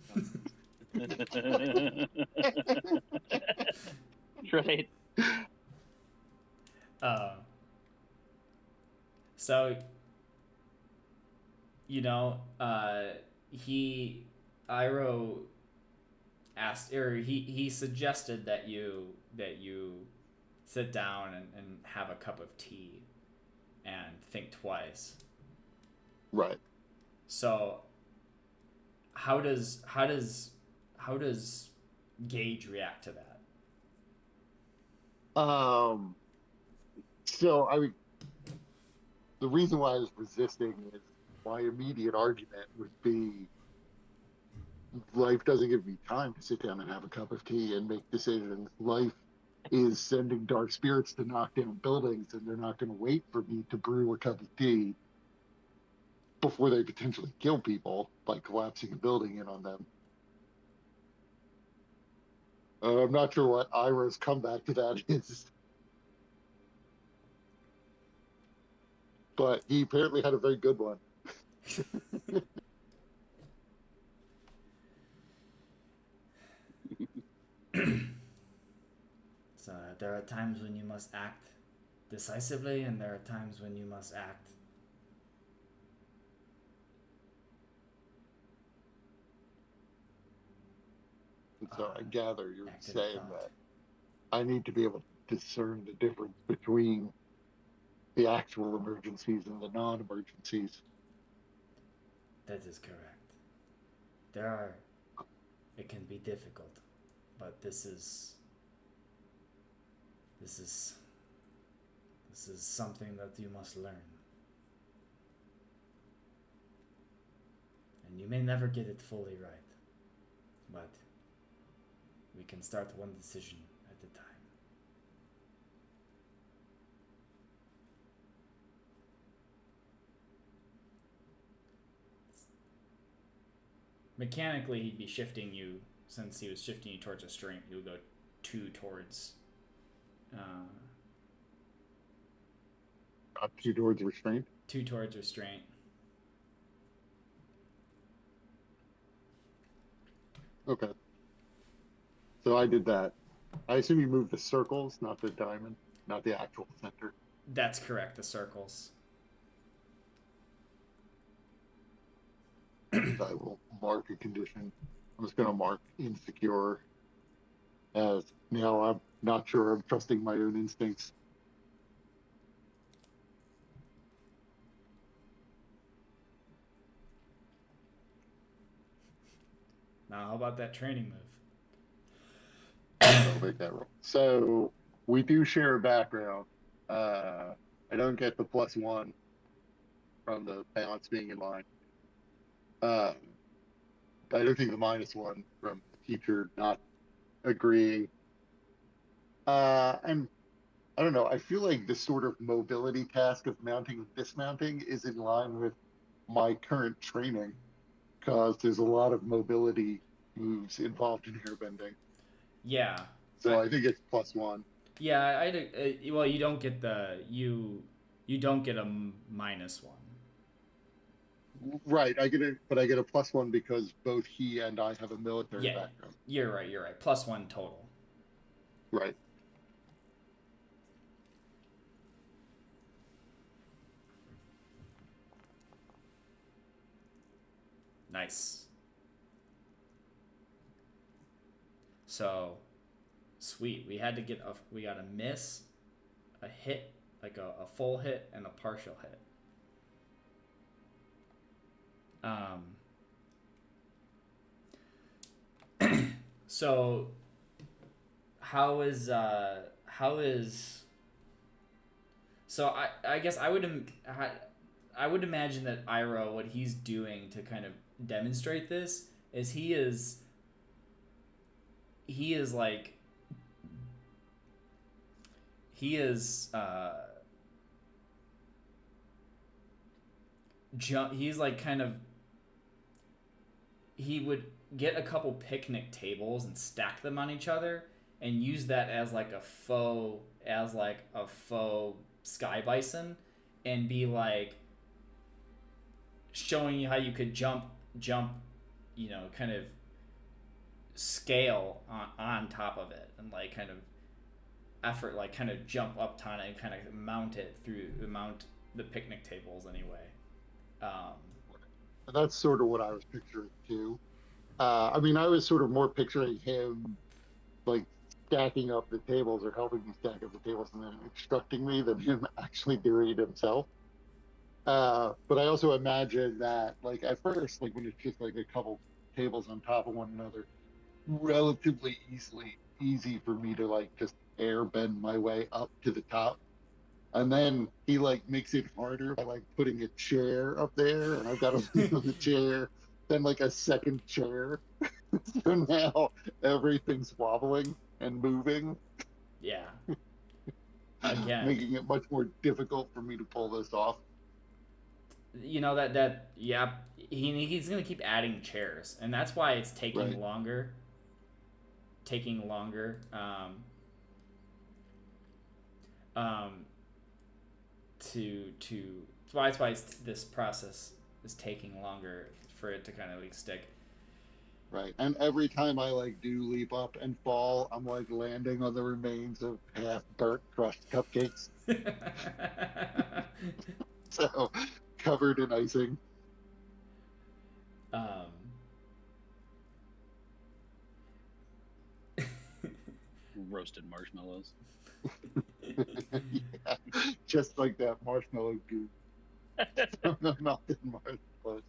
Right. So Iroh asked, or he suggested that you sit down and have a cup of tea and think twice. Right. So how does Gage react to that? So I mean, the reason why I was resisting is my immediate argument would be life doesn't give me time to sit down and have a cup of tea and make decisions. Life is sending dark spirits to knock down buildings, and they're not going to wait for me to brew a cup of tea before they potentially kill people by collapsing a building in on them. I'm not sure what Iroh's comeback to that is. But he apparently had a very good one. So there are times when you must act decisively, and there are times when you must act And so I gather you're act in saying thought. that I need to be able to discern the difference between the actual emergencies and the non-emergencies. That is correct. It can be difficult, but this is something that you must learn. And you may never get it fully right, but We can start one decision at a time. Mechanically, he'd be shifting you, since he was shifting you towards restraint. He would go 2 towards. Up 2 towards restraint. 2 towards restraint. Okay. So I did that. I assume you moved the circles, not the diamond, not the actual center. That's correct, the circles. So I will mark a condition. I'm just going to mark insecure as, I'm not sure I'm trusting my own instincts. Now, how about that training move? I'll make that roll. So we do share a background. I don't get the +1 from the balance being in line. I don't think the -1 from the teacher not agreeing. And I don't know. I feel like this sort of mobility task of mounting and dismounting is in line with my current training, because there's a lot of mobility moves involved in airbending. Yeah. So I think it's +1. Yeah, well, you don't get the you don't get a -1. Right, I get it, but I get a +1 because both he and I have a military Yeah, background. you're right. +1 total. Right. Nice. So, sweet. We got a miss, a hit, like a full hit, and a partial hit. So how is so I guess I would imagine that Iroh, what he's doing to kind of demonstrate this is he is like he's like kind of, he would get a couple picnic tables and stack them on each other and use that as like a faux sky bison, and be like showing you how you could jump, kind of scale on top of it, and like kind of kind of jump up on it and kind of mount the picnic tables anyway. That's sort of what I was picturing too. I mean, I was sort of more picturing him like stacking up the tables or helping me stack up the tables and then instructing me than him actually doing it himself. But I also imagine that, like, at first, like when it's just like a couple tables on top of one another, relatively easy for me to like just air bend my way up to the top. And then he like makes it harder by like putting a chair up there, and I've got to lean on the chair, then like a second chair. So now everything's wobbling and moving, Yeah. Again, making it much more difficult for me to pull this off. he's gonna keep adding chairs, and that's why it's taking Right. longer. That's why this process is taking longer for it to kind of like stick. Right. And every time I like do leap up and fall, I'm like landing on the remains of half burnt crushed cupcakes. So covered in icing. Roasted marshmallows. Yeah, just like that marshmallow goo. Melted marshmallows.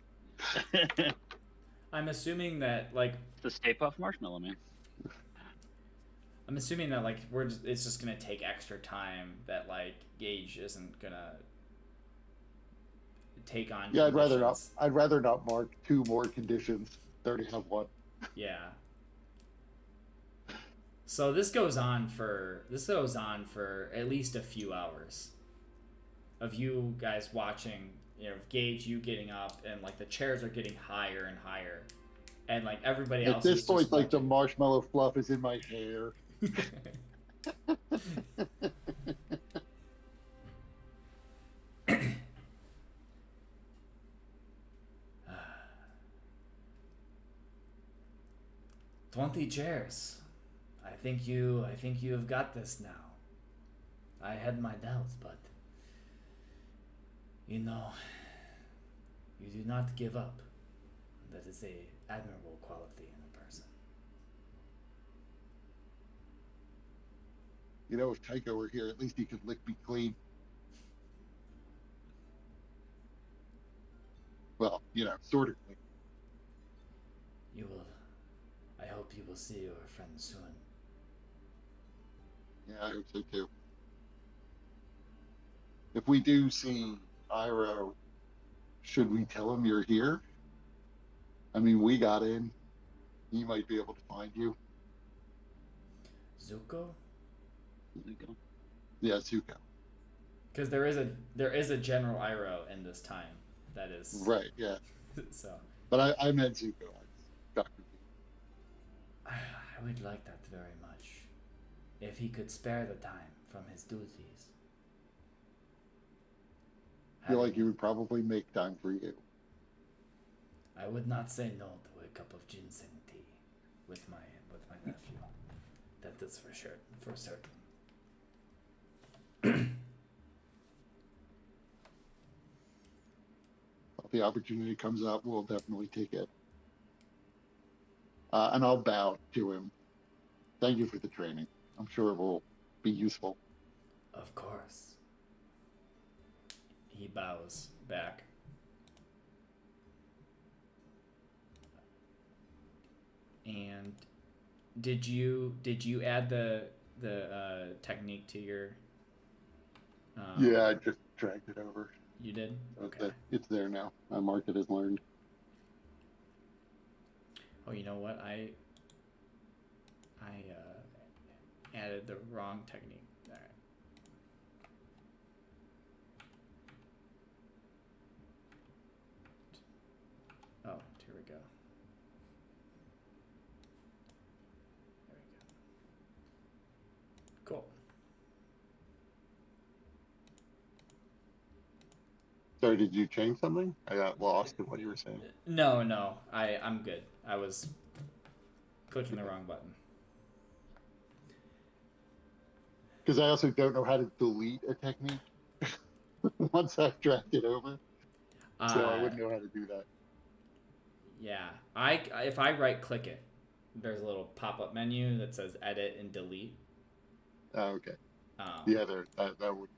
I'm assuming that like The Stay Puft Marshmallow Man. it's just gonna take extra time, that like Gage isn't gonna take on. Yeah, conditions. I'd rather not mark 2 more conditions. They already have 1. Yeah. So this goes on for at least a few hours of you guys watching. You know, Gage, you getting up, and like the chairs are getting higher and higher, and like everybody At else this is point, just like the watching. marshmallow fluff is in my hair. "20 chairs. I think you have got this now. I had my doubts, but you know, you do not give up. That is a admirable quality in a person." You know, if Tycho were here, at least he could lick me clean. Well, you know, sort of clean. You will. I hope you will see your friend soon. Yeah, I hope so too. If we do see Iroh, should we tell him you're here? I mean, we got in. He might be able to find you. Zuko? There you go. Yeah, Zuko. Because there is a General Iroh in this time. That is Right, yeah. so. But I meant Zuko. I got confused. I would like that very much. If he could spare the time from his duties. I feel like he would probably make time for you. I would not say no to a cup of ginseng tea with my nephew. That is for sure, for certain. If the opportunity comes up, we'll definitely take it. And I'll bow to him. Thank you for the training. I'm sure it will be useful. Of course. He bows back. And did you add the technique to your? Yeah, I just dragged it over. You did? Okay. It's there now. I marked it as learned. Oh, you know what? I added the wrong technique. All right. Oh, here we go. There we go. Cool. Sorry, did you change something? I got lost in what you were saying. No, I'm good. I was clicking the wrong button. Because I also don't know how to delete a technique once I've dragged it over. So I wouldn't know how to do that. Yeah, if I right click it, there's a little pop up menu that says edit and delete. Oh, okay. Yeah, that would work.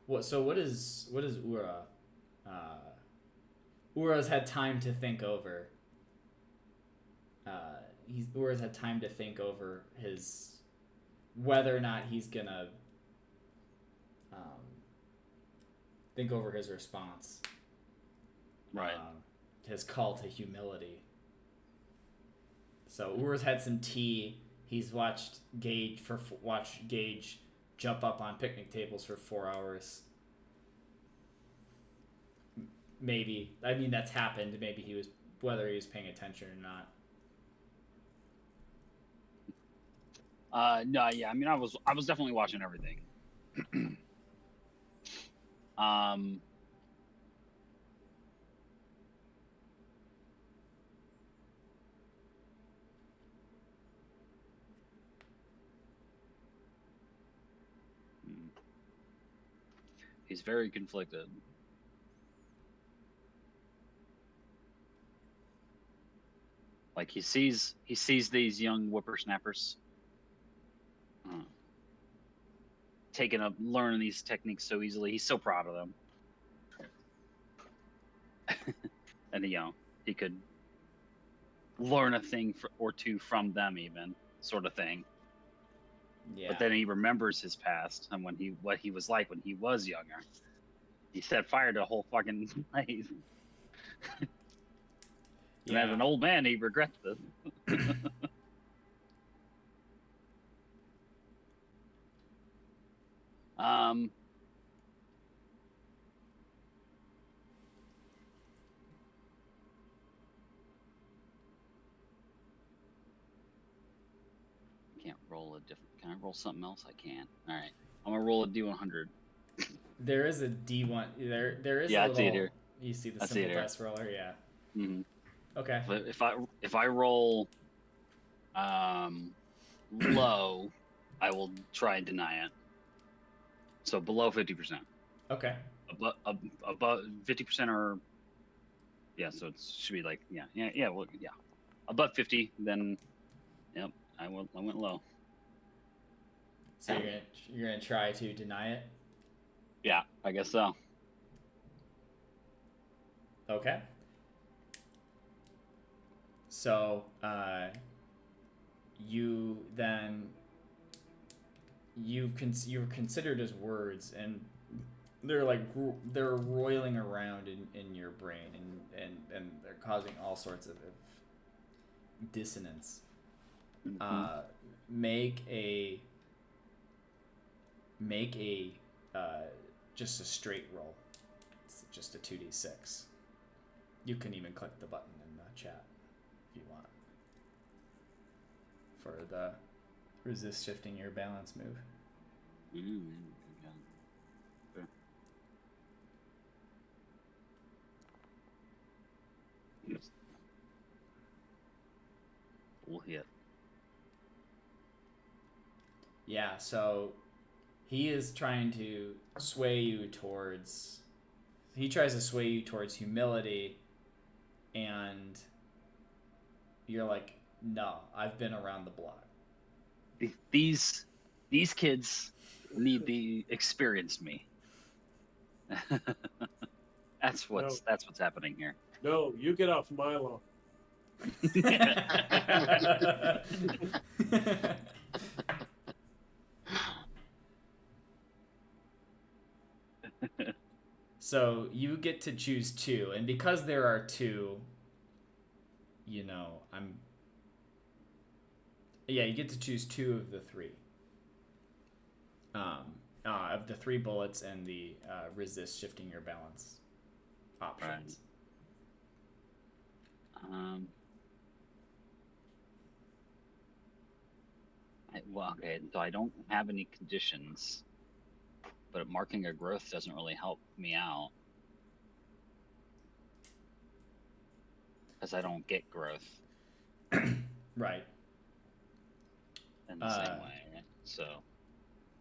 What is Ura? Ura's had time to think over. Ura's had time to think over his whether or not he's gonna think over his response. Right. His call to humility. So Ura's had some tea. He's watched Gage jump up on picnic tables for 4 hours. Maybe. I mean, that's happened. Maybe whether he was paying attention or not. No, yeah. I mean, I was definitely watching everything. He's very conflicted. Like he sees these young whippersnappers learning these techniques so easily. He's so proud of them. And he could learn a thing or two from them, even, sort of thing. Yeah. But then he remembers his past and what he was like when he was younger. He set fire to a whole fucking place. And as an old man, he regrets this. um, can't roll a different. Can I roll something else? I can. All right, I'm gonna roll a D100. There is a D1. There is Yeah, a I see it little. here. You see the I see it simple here. dice roller, yeah. Mm-hmm. Okay. But if I roll low, I will try and deny it. So below 50%. Okay. Above 50% or so it should be like well, above 50, then yep, I went low. So you're gonna try to deny it. Yeah, I guess so. Okay. So you then you're considered his words, and they're like they're roiling around in your brain, and they're causing all sorts of dissonance. Mm-hmm. Make a just a straight roll. It's just a 2d6. You can even click the button in the chat if you want for the resist shifting your balance move. Sure. Yes. We'll hit. Yeah, so he is trying to sway you towards. He tries to sway you towards humility, and you're like, no, I've been around the block. These kids need the experienced me. That's what's happening here. No, you get off my lawn. So you get to choose two, and because there are two, you get to choose two of the three. Of the 3 bullets and the resist shifting your balance options. Okay, so I don't have any conditions, but marking a growth doesn't really help me out because I don't get growth. Right. In the same way, right?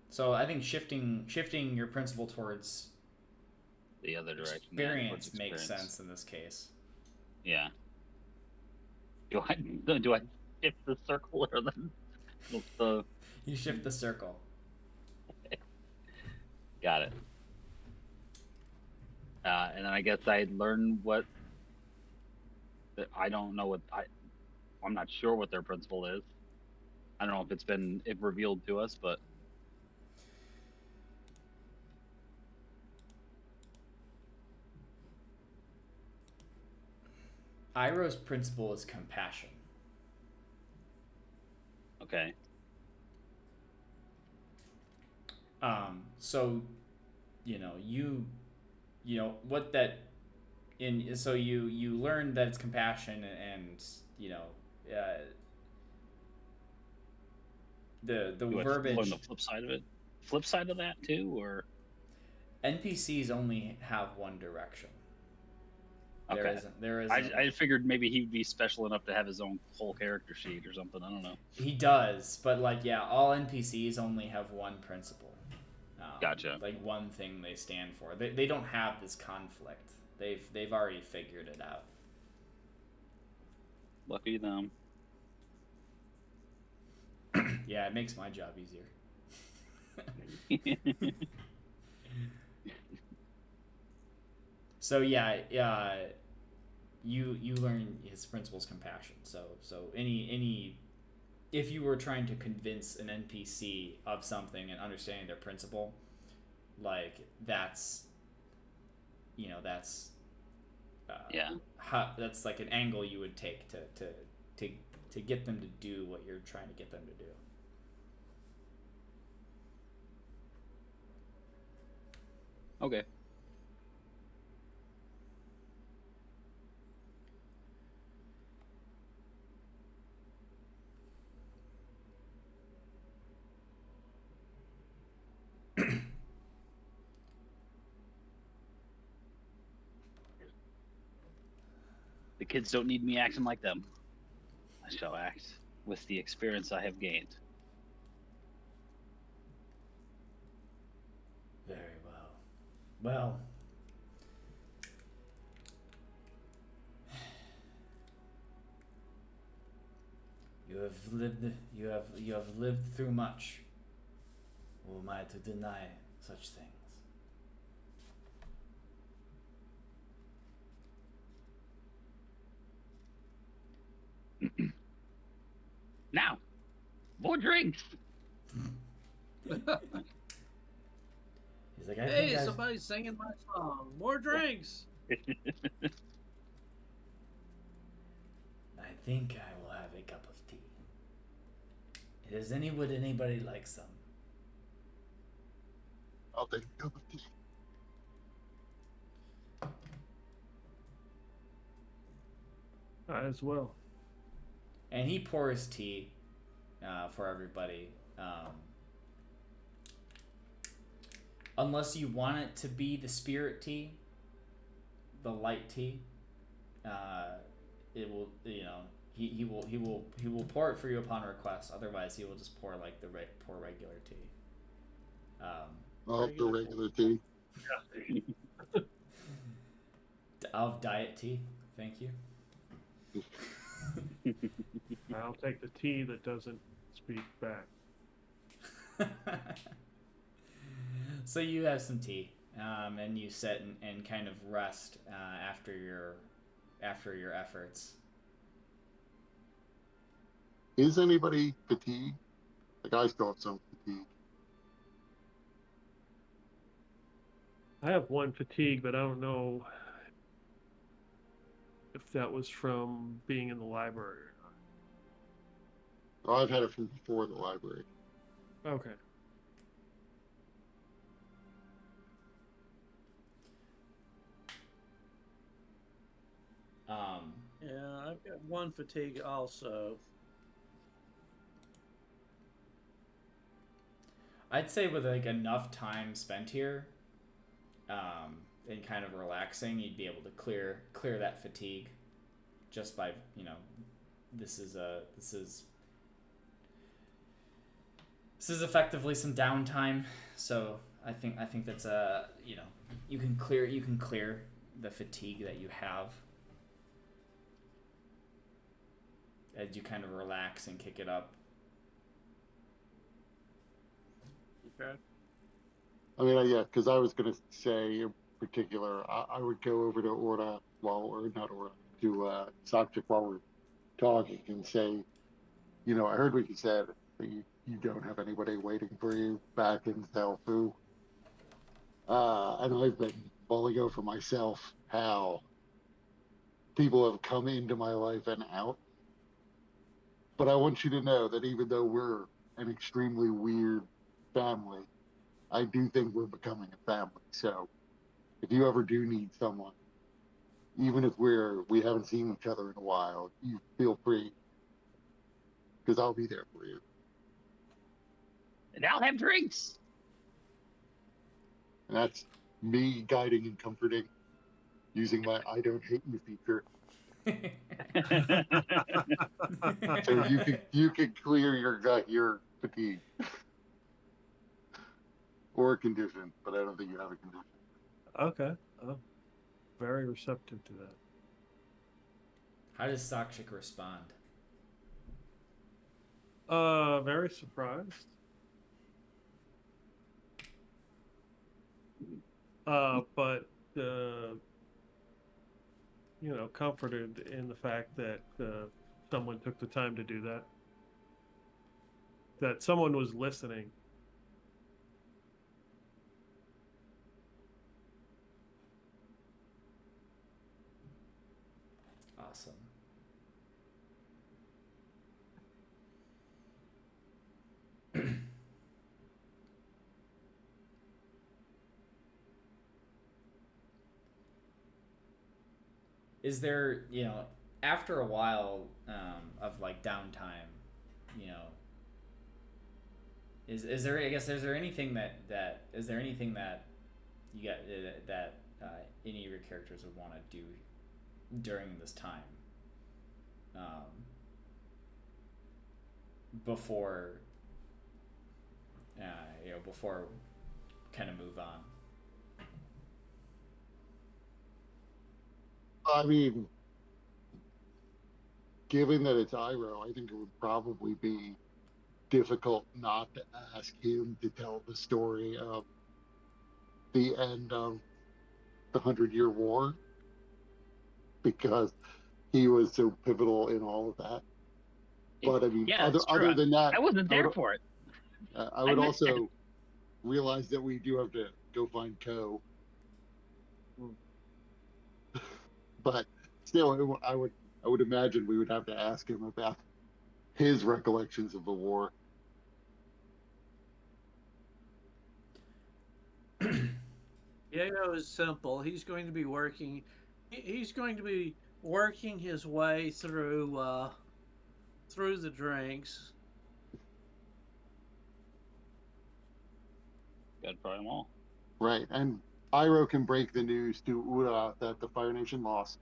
So I think shifting your principle towards the other direction. Experience makes sense in this case. Yeah. Do I shift the circle or the? You shift the circle. Got it. And then I guess I learn what. I don't know what I'm not sure what their principle is. I don't know if it's been revealed to us, but. Iroh's principle is compassion. Okay. So, you what that so you learn that it's compassion, and the verbiage. On the flip side of it. Flip side of that too, or NPCs only have one direction. Okay. There isn't. I figured maybe he'd be special enough to have his own whole character sheet or something. I don't know. He does, but all NPCs only have one principle. Gotcha. Like one thing they stand for. They don't have this conflict. They've already figured it out. Lucky them. Yeah, it makes my job easier. So you learn his principle's compassion. So any if you were trying to convince an NPC of something and understanding their principle, that's Yeah. That's like an angle you would take to get them to do what you're trying to get them to do. Okay. The kids don't need me acting like them. I shall act with the experience I have gained. Very well. Well, you have lived through much. Who am I to deny such things? Now, more drinks. He's like, Hey, somebody's singing my song. More drinks. I think I will have a cup of tea. Would anybody like some? I'll take a cup of tea. As well. And he pours tea for everybody. Unless you want it to be the spirit tea, the light tea, it will, he will pour it for you upon request. Otherwise, he will just pour like pour regular tea. I'll have the regular tea. I'll have diet tea. Thank you. I'll take the tea that doesn't speak back. So you have some tea, and you sit and kind of rest after your efforts. Is anybody fatigued? Like, I still have some fatigue. I have one fatigue, but I don't know if that was from being in the library or Oh, I've had it from before the library. not. Okay. Yeah, I've got one fatigue also. I'd say with like enough time spent here, and kind of relaxing, you'd be able to clear that fatigue, just by this is effectively some downtime. So I think that's you can clear the fatigue that you have as you kind of relax and kick it up. Okay. I mean, yeah, because I was going to say in particular, I would go over to Orta to Sakchik while we're talking and say, I heard what you said, that you don't have anybody waiting for you back in Zelfu. And I've been mulling over myself how people have come into my life and out. But I want you to know that even though we're an extremely weird family, I do think we're becoming a family. So if you ever do need someone, even if we haven't seen each other in a while, you feel free, because I'll be there for you. And I'll have drinks. And that's me guiding and comforting, using my I don't hate you feature. So you can clear your fatigue. Or a condition, but I don't think you have a condition. Okay. Oh, very receptive to that. How does Sakshik respond? Very surprised. But comforted in the fact that someone took the time to do that. That someone was listening. is there, after a while of like downtime, you know, is there, I guess, is there anything that is there anything that you got that any of your characters would want to do during this time, before before kind of move on? I mean, given that it's Iroh, I think it would probably be difficult not to ask him to tell the story of the end of the 100-Year War, because he was so pivotal in all of that. But I mean, Yeah, it's true. other than that, I wasn't I there would, for it. I would missed it. also realize that we do have to go find Ko. But still, I would imagine we would have to ask him about his recollections of the war. Yayo is simple. He's going to be working. He's going to be working his way through the drinks. Got for them all. Right, and Iroh can break the news to Ura that the Fire Nation lost.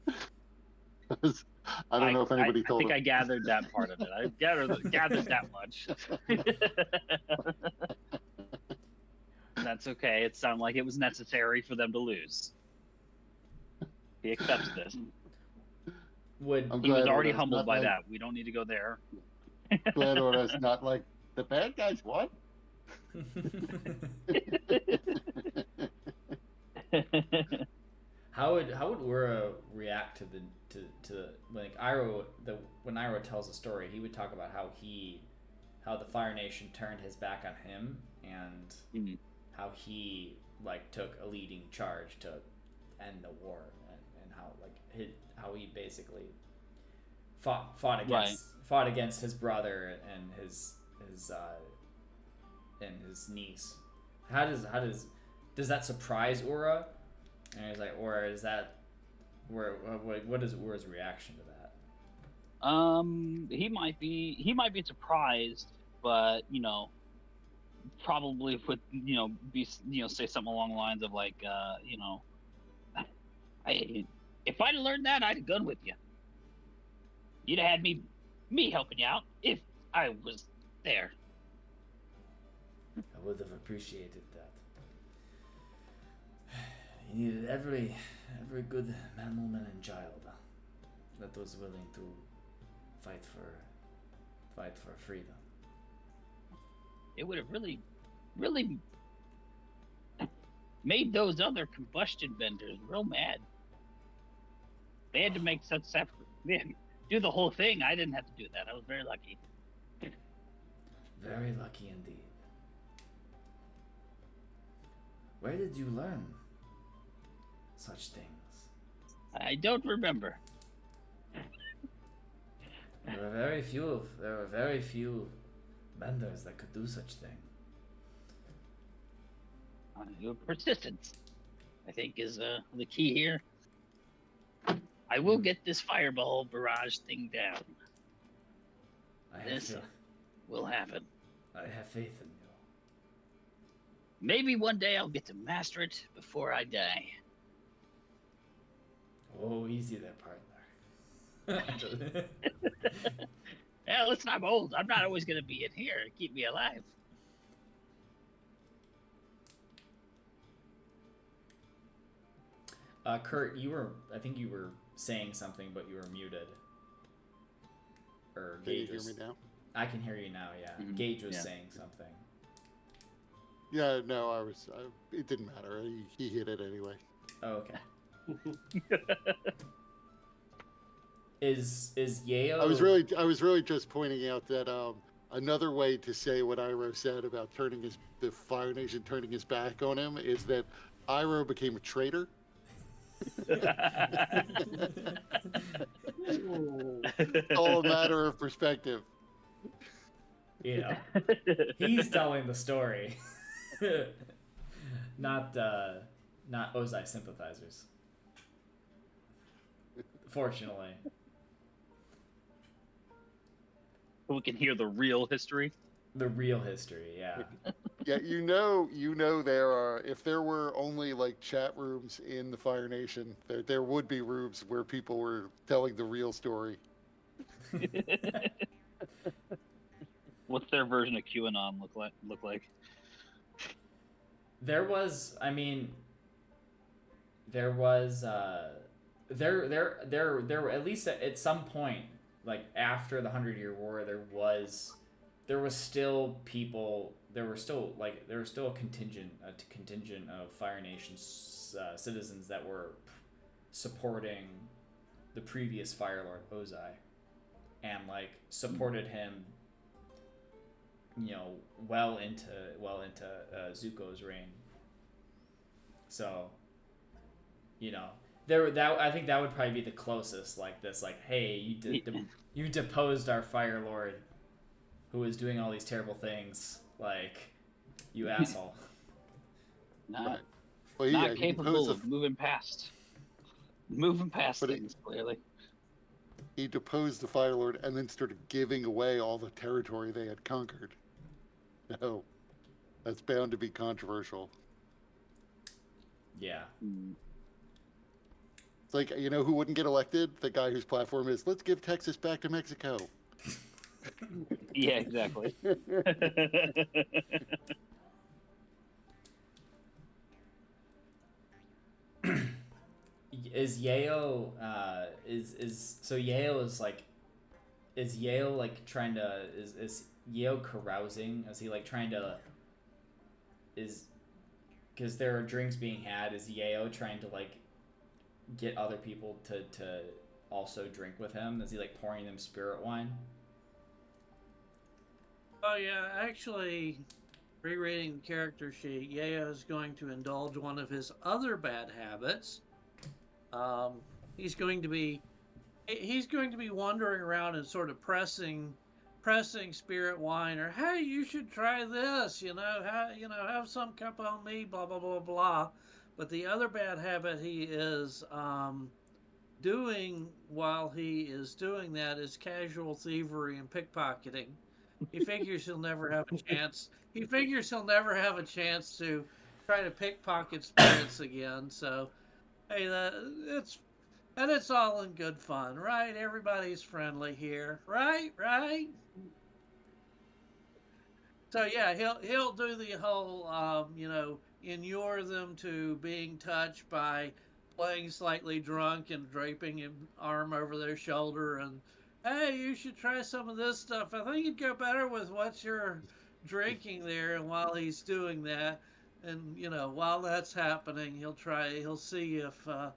I don't know if anybody told I think him. I gathered that part of it. I gathered that much. That's okay. It sounded like it was necessary for them to lose. He accepts this. He was already humbled by that. We don't need to go there. Glad Ura's not like, the bad guys won? How would Ura react to like Iroh, when Iroh tells the story, he would talk about how the Fire Nation turned his back on him, and how he like took a leading charge to end the war, and how he basically fought against his brother and his niece. How does that surprise Ura? And he's like, or is that what is Ura's reaction to that? He might be surprised, but probably would say something along the lines of like if I'd learned that, I'd have gone with you. You'd have had me helping you out if I was there. I would have appreciated that. You needed every good man, woman, and child that was willing to fight for freedom. It would have really made those other combustion vendors real mad. They had to make such separate, do the whole thing. I didn't have to do that. I was very lucky. Very lucky indeed. Where did you learn such things? I don't remember. There were very few benders that could do such thing. Persistence, I think, is the key here. I will get this fireball barrage thing down. This will happen. I have faith in you. Maybe one day I'll get to master it before I die. Oh, easy there, partner. Well, listen, I'm old. I'm not always going to be in here. Keep me alive. Kurt, I think you were saying something, but you were muted. Or Can you Gage hear me now? I can hear you now, yeah. Mhm. Gage was Yeah. saying something. Yeah, no, it didn't matter. He hit it anyway. Oh, okay. Is Yayo? I was really just pointing out that another way to say what Iroh said about the Fire Nation turning his back on him is that Iroh became a traitor. It's all a matter of perspective. He's telling the story. not Ozai sympathizers. unfortunately. We can hear the real history. The real history, yeah. Yeah, there are, if there were only like chat rooms in the Fire Nation, there would be rooms where people were telling the real story. What's their version of QAnon look like? There was, I mean, there was, there were, at least at some point, like after the 100-Year War, there was still people, there was still a contingent of Fire Nation citizens that were supporting the previous Fire Lord Ozai, and like supported him, well into Zuko's reign. So, I think that would probably be the closest, like this, like, hey, you deposed our Fire Lord, who was doing all these terrible things, like, you asshole. Not Well, not capable of moving past things, clearly. He deposed the Fire Lord and then started giving away all the territory they had conquered. No, that's bound to be controversial. Yeah. It's like, who wouldn't get elected? The guy whose platform is, let's give Texas back to Mexico. Yeah, exactly. Is Yeo so Yeo is Yeo like trying to is Yeo carousing? Is he like trying to because there are drinks being had, is Yeo trying to like get other people to also drink with him? Is he like pouring them spirit wine? Oh yeah, actually, rereading the character sheet, Yeo is going to indulge one of his other bad habits. He's going to be wandering around and sort of pressing spirit wine, or hey, you should try this, have some cup on me, blah blah blah blah. But the other bad habit he is doing while he is doing that is casual thievery and pickpocketing. He figures he'll never have a chance. He figures he'll never have a chance to try to pickpocket spirits again. So, hey, it's all in good fun, right? Everybody's friendly here, right? Right. So yeah, he'll do the whole, inure them to being touched by playing slightly drunk and draping an arm over their shoulder, and hey, you should try some of this stuff. I think it'd go better with what you're drinking there. And while he's doing that, and while that's happening, he'll see if I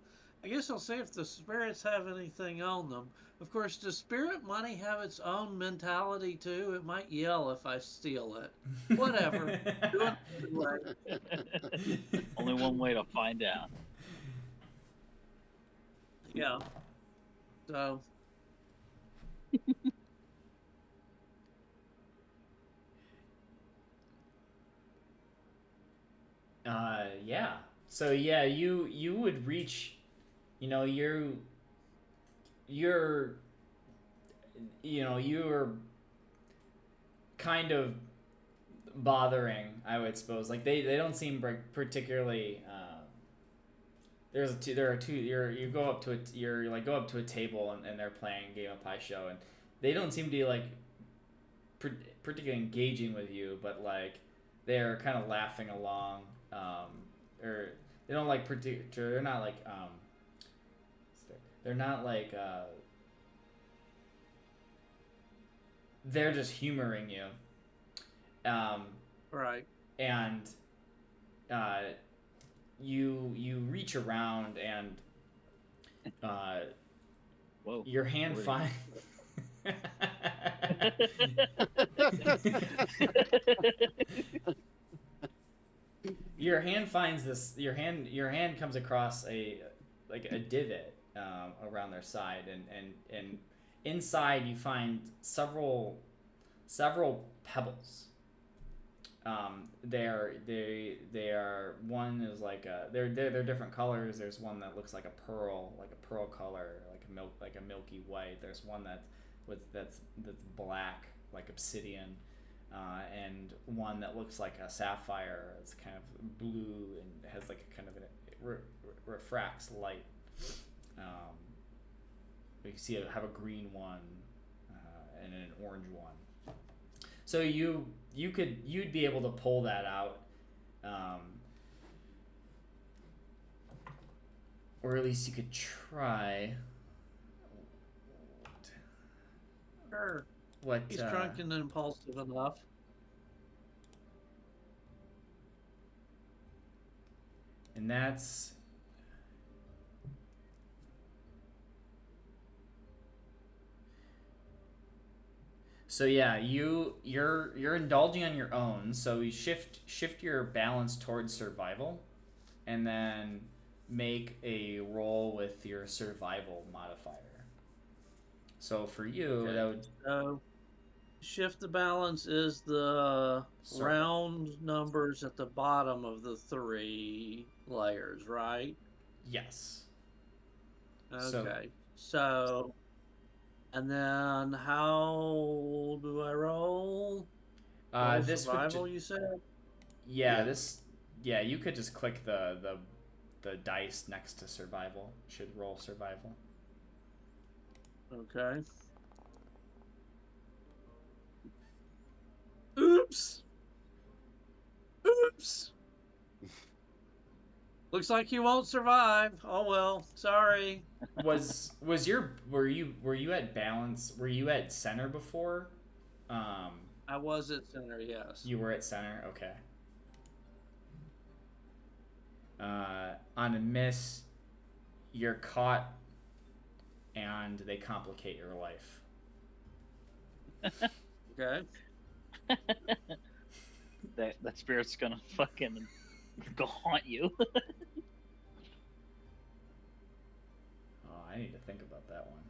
guess he'll see if the spirits have anything on them. Of course, does spirit money have its own mentality too? It might yell if I steal it. Whatever. Do it anyway. Only one way to find out. Yeah. So. Yeah. So yeah, you would reach, you're kind of bothering, I would suppose. Like they don't seem particularly. There are two. You go up to a table and they're playing Game of Pie Show, and they don't seem to be like particularly engaging with you, but like they're kind of laughing along, or they don't like they're not like they're not like they're just humoring you, Right. and you reach around and Whoa. your hand finds your hand finds this. Your hand comes across a divot around their side, and inside you find several pebbles. They are one is like they're different colors. There's one that looks like a pearl color, like like a milky white. There's one that's black like obsidian, and one that looks like a sapphire. It's kind of blue and has like a kind of refracts light. You can see have a green one and an orange one. So you'd be able to pull that out, or at least you could try. Sure. What? He's drunk and impulsive enough. And that's. So yeah, you're indulging on your own. So you shift your balance towards survival, and then make a roll with your survival modifier. So for you, Okay. that would So shift the balance is the Circle. round numbers at the bottom of the 3 layers, right? yes. Okay. So and then how do I roll? Roll This survival, would you said? yeah, Yeah. this yeah, you could just click the dice next to survival. Should roll survival. Okay. Oops. Oops. Looks like you won't survive. Oh well, sorry. Was your were you at balance? Were you at center before? I was at center, yes. You were at center. Okay. On a miss, you're caught, and they complicate your life. Okay. That spirit's gonna fucking go haunt you. Oh, I need to think about that one.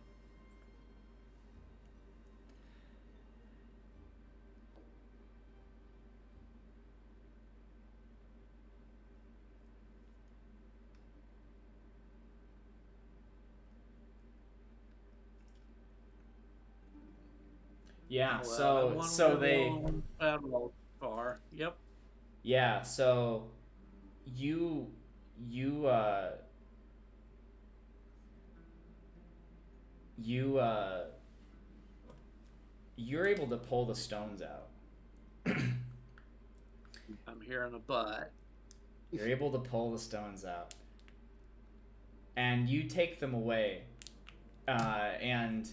Yeah, Well, so they federal car. Yep. yeah, so you you uh you you're able to pull the stones out. I'm hearing a butt. You're able to pull the stones out. And you take them away. And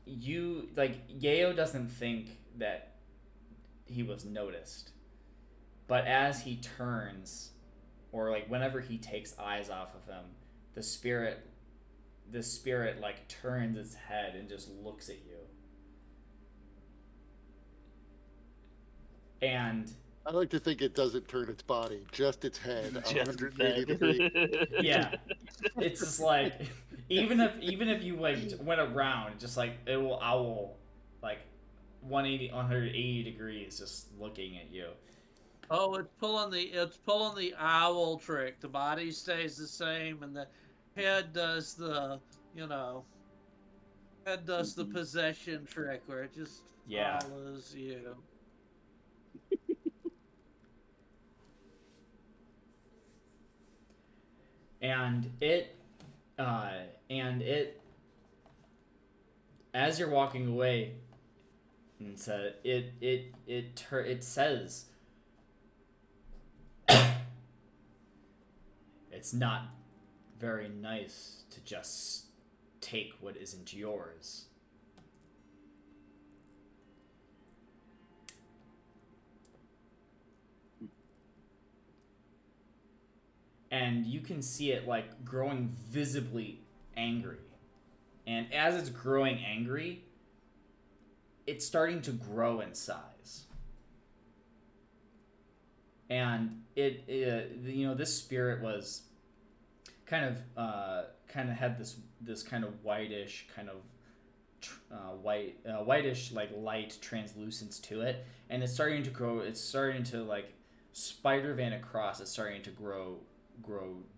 you like Yayo doesn't think that he was noticed. But as he turns, or like whenever he takes eyes off of him, the spirit like turns its head and just looks at you. And I like to think it doesn't turn its body, just its head, Just 180 that. degrees. yeah, it's just like even if you like went around, just like it will owl like 180 degrees just looking at you. Oh, it's pulling the owl trick. The body stays the same, and the head does the possession trick where it just Yeah. follows you. And it as you're walking away, and so it says it's not very nice to just take what isn't yours. And you can see it like growing visibly angry. And as it's growing angry, it's starting to grow in size. And this spirit was kind of had this kind of whitish kind of whitish like light translucence to it, and it's starting to grow. It's starting to like spider van across. It's starting to grow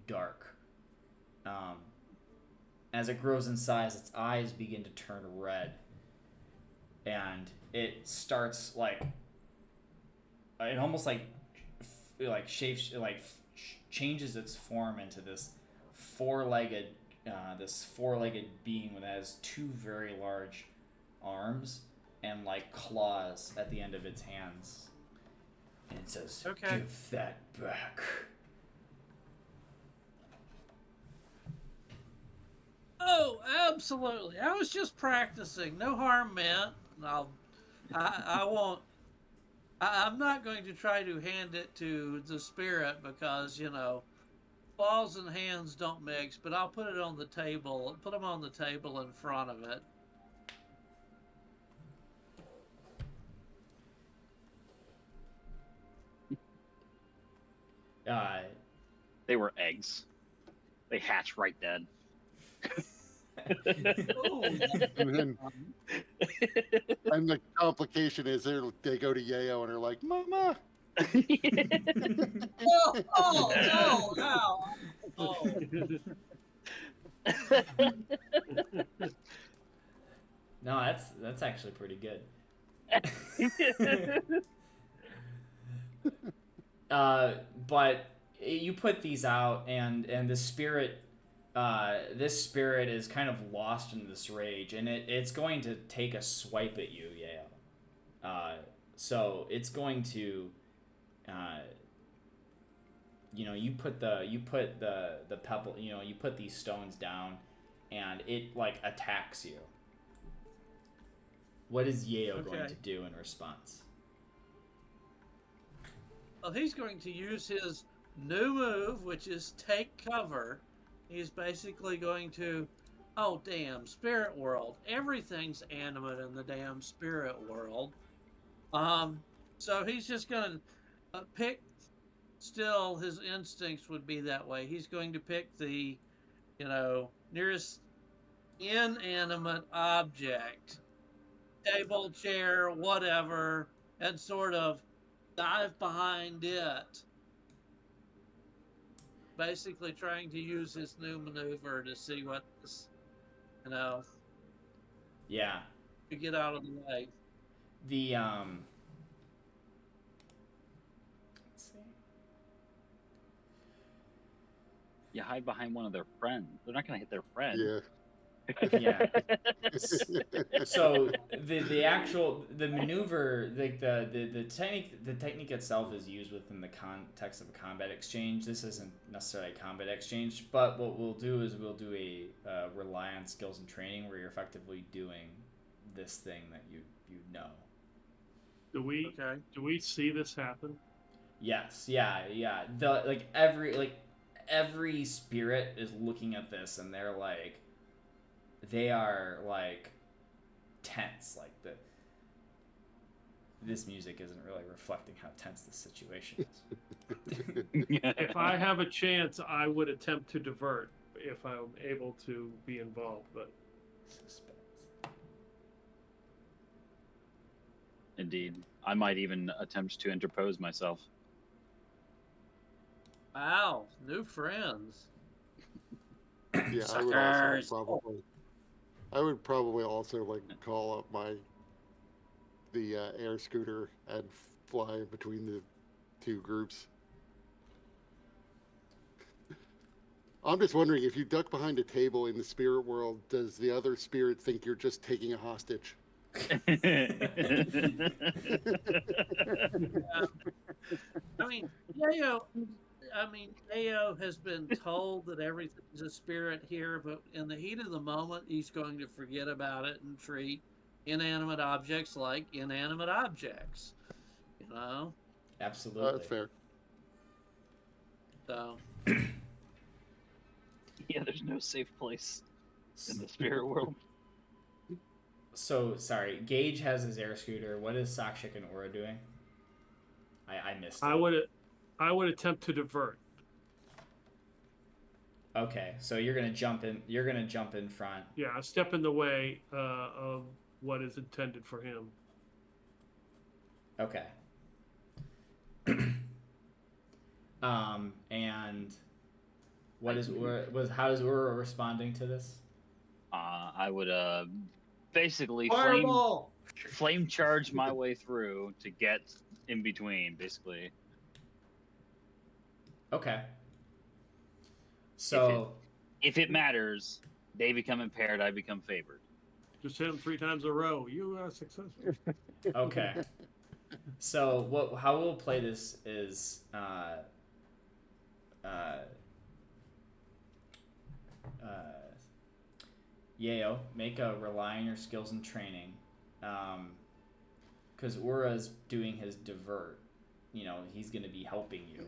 dark, as it grows in size, its eyes begin to turn red, and it starts like it almost like shapes changes its form into four-legged this four-legged being that has two very large arms and like claws at the end of its hands, and it says, Okay. "Give that back." Oh, absolutely. I was just practicing. No harm meant. I won't. I'm not going to try to hand it to the spirit because, claws and hands don't mix, but I'll put it on the table, put them on the table in front of it. They were eggs. They hatch right dead. Ooh, And the complication is they go to Yayo and are like, "Mama." oh, no, ow. Oh. No, that's actually pretty good. But you put these out, and the spirit, this spirit is kind of lost in this rage, and it's going to take a swipe at you, Yale. So it's going to, you put the pebble, you put these stones down, and it like attacks you. What is Yale going to do in response? Well, he's going to use his new move, which is take cover. He's basically going to, oh, damn, spirit world. Everything's animate in the damn spirit world. So he's just going to pick, still his instincts would be that way. He's going to pick the, nearest inanimate object, table, chair, whatever, and sort of dive behind it. Basically trying to use his new maneuver to see what this, Yeah. to get out of the way. The let's see. You hide behind one of their friends. They're not going to hit their friend. Yeah. Yeah. So the maneuver, like the technique itself is used within the context of a combat exchange. This isn't necessarily a combat exchange, but what we'll do is we'll do a rely on skills and training where you're effectively doing this thing that you know. Do we see this happen? Yes, yeah. Every spirit is looking at this and they are like tense. Like this music isn't really reflecting how tense the situation is. If I have a chance, I would attempt to divert if I'm able to be involved. But Suspense. Indeed. I might even attempt to interpose myself. Wow, new friends. Yeah, I would probably also like call up the air scooter and fly between the two groups. I'm just wondering, if you duck behind a table in the spirit world, does the other spirit think you're just taking a hostage? Ao has been told that everything's a spirit here, but in the heat of the moment, he's going to forget about it and treat inanimate objects like inanimate objects. Absolutely. That's fair. So. Yeah, there's no safe place in the spirit world. So sorry, Gage has his air scooter. What is Sakshik and Aura doing? I missed it. I would attempt to divert. Okay, so you're gonna jump in. You're gonna jump in front. Yeah, step in the way of what is intended for him. Okay. And what is Ura? How is Ura responding to this? I would basically Fireball. flame charge my way through to get in between, basically. Okay. So If it matters, they become impaired, I become favored. Just hit him 3 times in a row. You are successful. okay. So how we'll play this is Yeo, make a rely on your skills and training, because Ura's doing his divert. You know, he's going to be helping you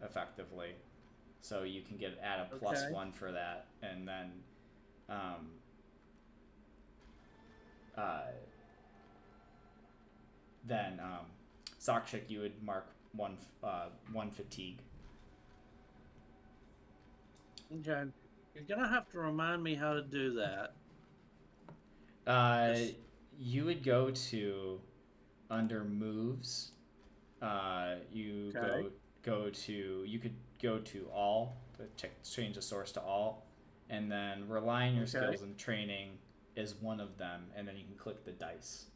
effectively, so you can add a +1 for that, and then Sakshik, you would mark one fatigue. Okay. You're gonna have to remind me how to do that. You would go to under moves. You could go to all to change the source to all, and then rely on your skills and training is one of them, and then you can click the dice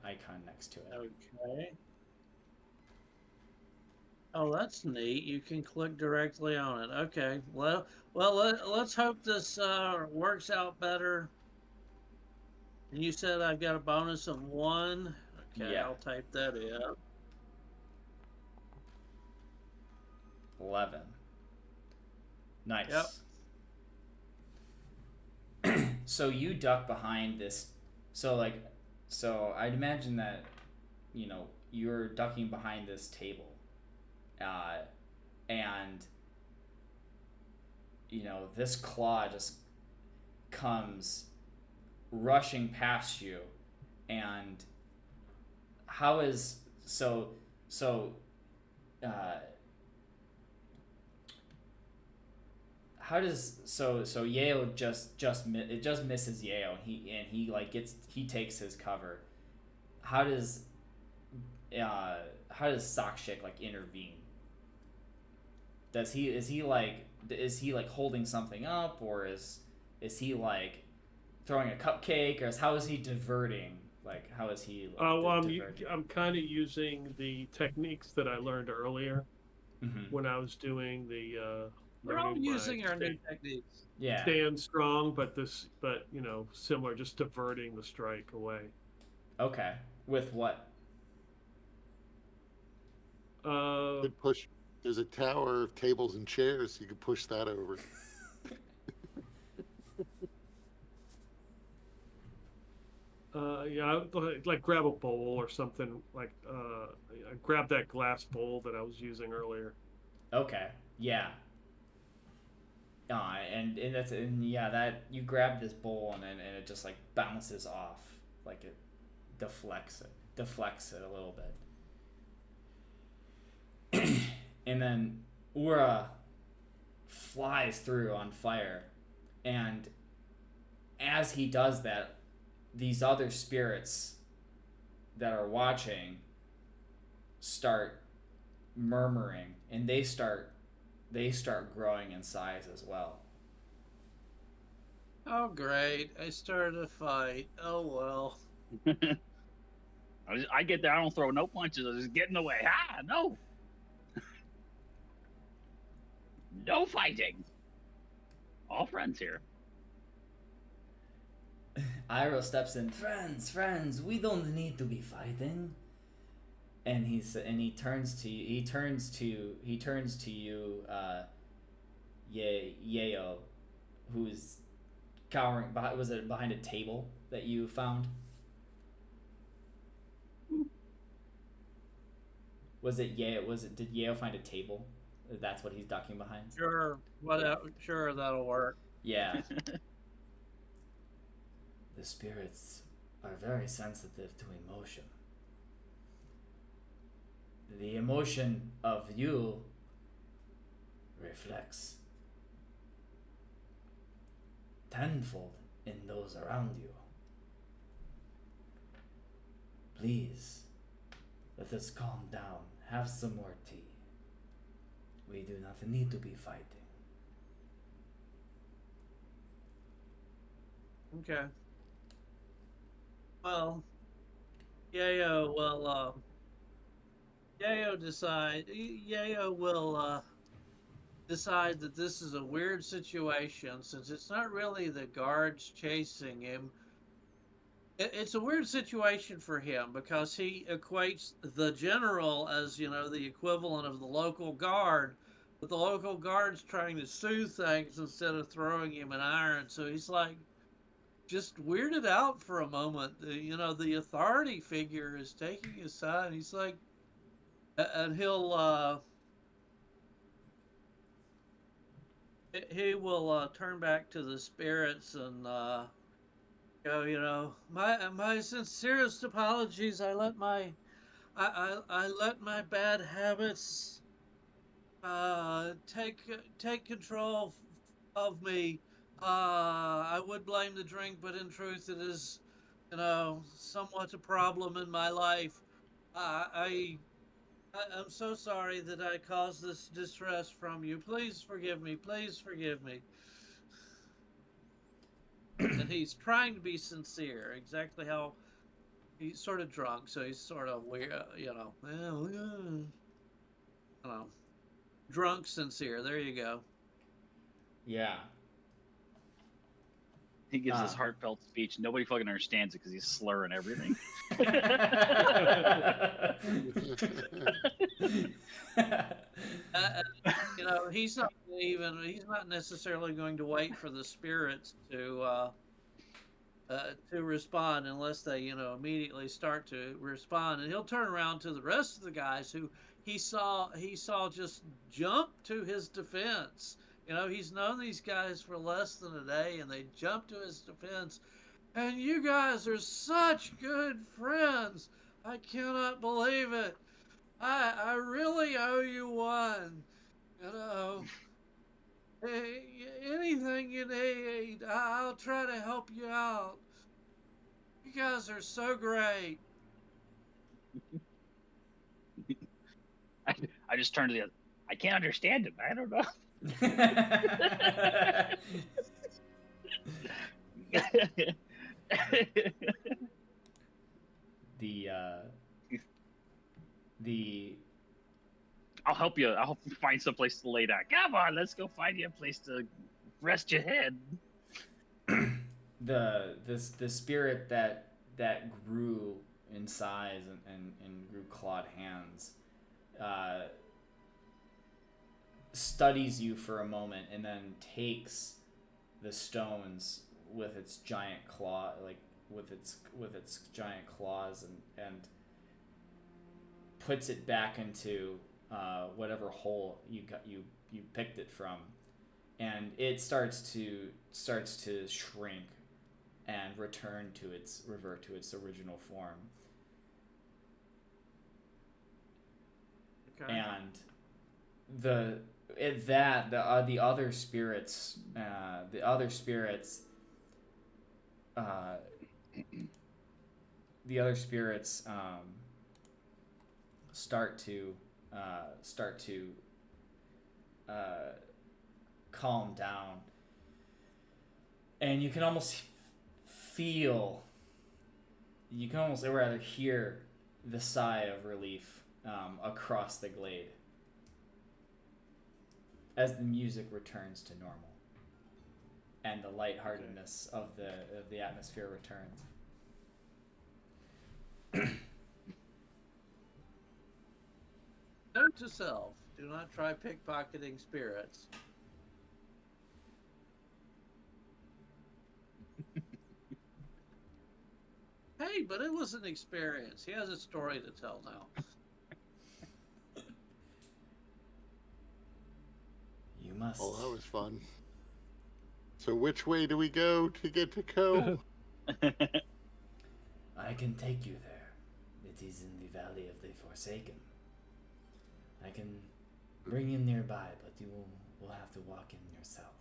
icon next to it. Okay. Oh, that's neat. You can click directly on it. Okay. Well, let's hope this works out better. And you said I've got a bonus of 1. Okay, Yeah. I'll type that in. 11. Nice. Yep. So you duck behind this. So I'd imagine that, you're ducking behind this table. And, this claw just comes rushing past you. And how is, so how does Yeo it just misses Yeo, and he takes his cover. How does Sakshik intervene? Is he holding something up, or is he throwing a cupcake, or how is he diverting? How is he diverting? I'm kind of using the techniques that I learned earlier when I was doing the We're all using our new techniques. Yeah. Stand strong, but similar, just diverting the strike away. Okay. With what? Could push. There's a tower of tables and chairs. You could push that over. Yeah, like grab a bowl or something. Grab that glass bowl that I was using earlier. Okay. Yeah. That you grab this bowl and it just bounces off, it deflects it a little bit, and then Ura flies through on fire, and as he does that, these other spirits that are watching start murmuring, and they start growing in size as well. Oh, great. I started a fight. Oh, well. I get there, I don't throw no punches, I just get in the way. No! No fighting! All friends here. Iroh steps in. Friends, we don't need to be fighting. And he turns to you, Yeo, who's cowering behind. Was it behind a table that you found? Did Yeo find a table? That's what he's ducking behind? Sure. Sure, that'll work. Yeah. The spirits are very sensitive to emotion. The emotion of you reflects tenfold in those around you. Please, let us calm down. Have some more tea. We do not need to be fighting. Okay. Well, Yayo will Yayo will decide that this is a weird situation since it's not really the guards chasing him. It's a weird situation for him because he equates the general as, the equivalent of the local guard, but the local guard's trying to soothe things instead of throwing him an iron. So he's like just weirded out for a moment. The authority figure is taking his side. He's like, and he will turn back to the spirits and go, my sincerest apologies. I let my bad habits take control of me. I would blame the drink, but in truth, it is, somewhat a problem in my life. I'm so sorry that I caused this distress from you. Please forgive me. Please forgive me. And he's trying to be sincere, exactly how he's sort of drunk, so he's sort of weird, drunk sincere. There you go. Yeah. He gives this heartfelt speech. Nobody fucking understands it because he's slurring everything. He's not necessarily going to wait for the spirits to respond unless they, immediately start to respond. And he'll turn around to the rest of the guys who he saw just jump to his defense. He's known these guys for less than a day, and they jump to his defense. And you guys are such good friends. I cannot believe it. I really owe you one. Hey, anything you need, I'll try to help you out. You guys are so great. I just turned to the other. I can't understand him. I don't know. the I'll help you. I'll help you find some place to lay down. Come on, let's go find you a place to rest your head. the spirit that grew in size and grew clawed hands studies you for a moment and then takes the stones with its giant claw, like with its giant claws, and puts it back into whatever hole you picked it from, and it starts to shrink and revert to its original form. Okay. And the other spirits start to calm down, and you can almost rather hear the sigh of relief across the glade as the music returns to normal and the lightheartedness of the atmosphere returns. Note to self: do not try pickpocketing spirits. Hey, but it was an experience. He has a story to tell now. You must. Oh, that was fun. So which way do we go to get to Ko? I can take you there. It is in the Valley of the Forsaken. I can bring you nearby, but you will have to walk in yourself.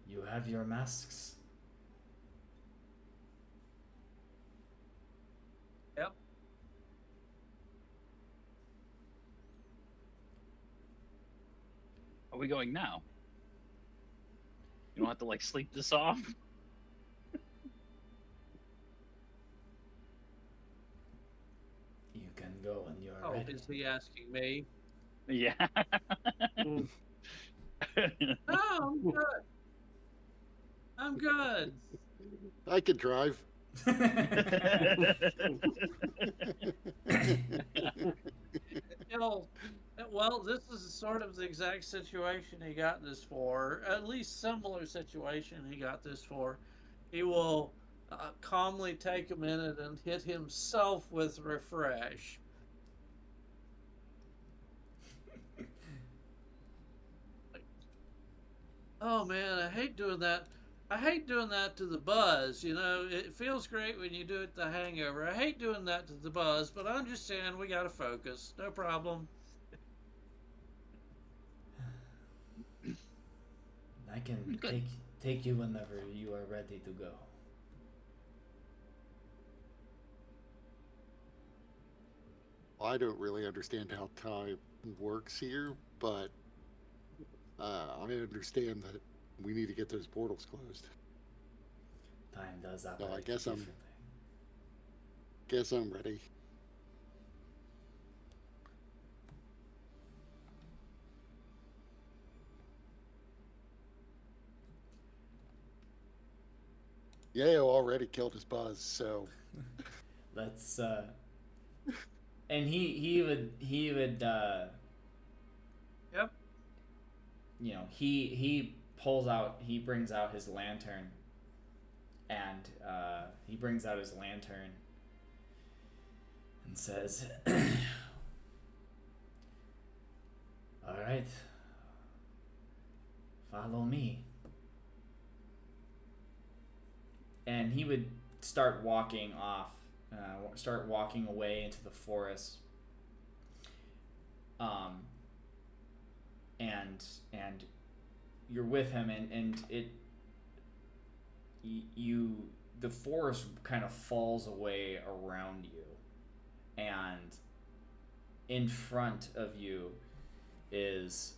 You have your masks? Yep. Are we going now? You don't have to like sleep this off. You can go when you are Oh, ready. is he asking me? Yeah. No, I'm good. I'm good. I could drive. He'll, well, this is sort of the exact situation he got this for. At least similar situation he got this for. He will calmly take a minute and hit himself with refresh. Oh man, I hate doing that. I hate doing that to the buzz. You know, it feels great when you do it to hangover. I hate doing that to the buzz, but I understand we gotta focus. No problem. I can Good. take you whenever you are ready to go. I don't really understand how time works here, but I understand that we need to get those portals closed. Time does So operate I guess differently. I'm ready. Yayo already killed his buzz, so Let's and he would Yep. you know, he brings out his lantern, and he brings out his lantern and says, "All right, follow me." And he would start walking off, start walking away into the forest. Um, and you're with him, and you the forest kind of falls away around you, and in front of you is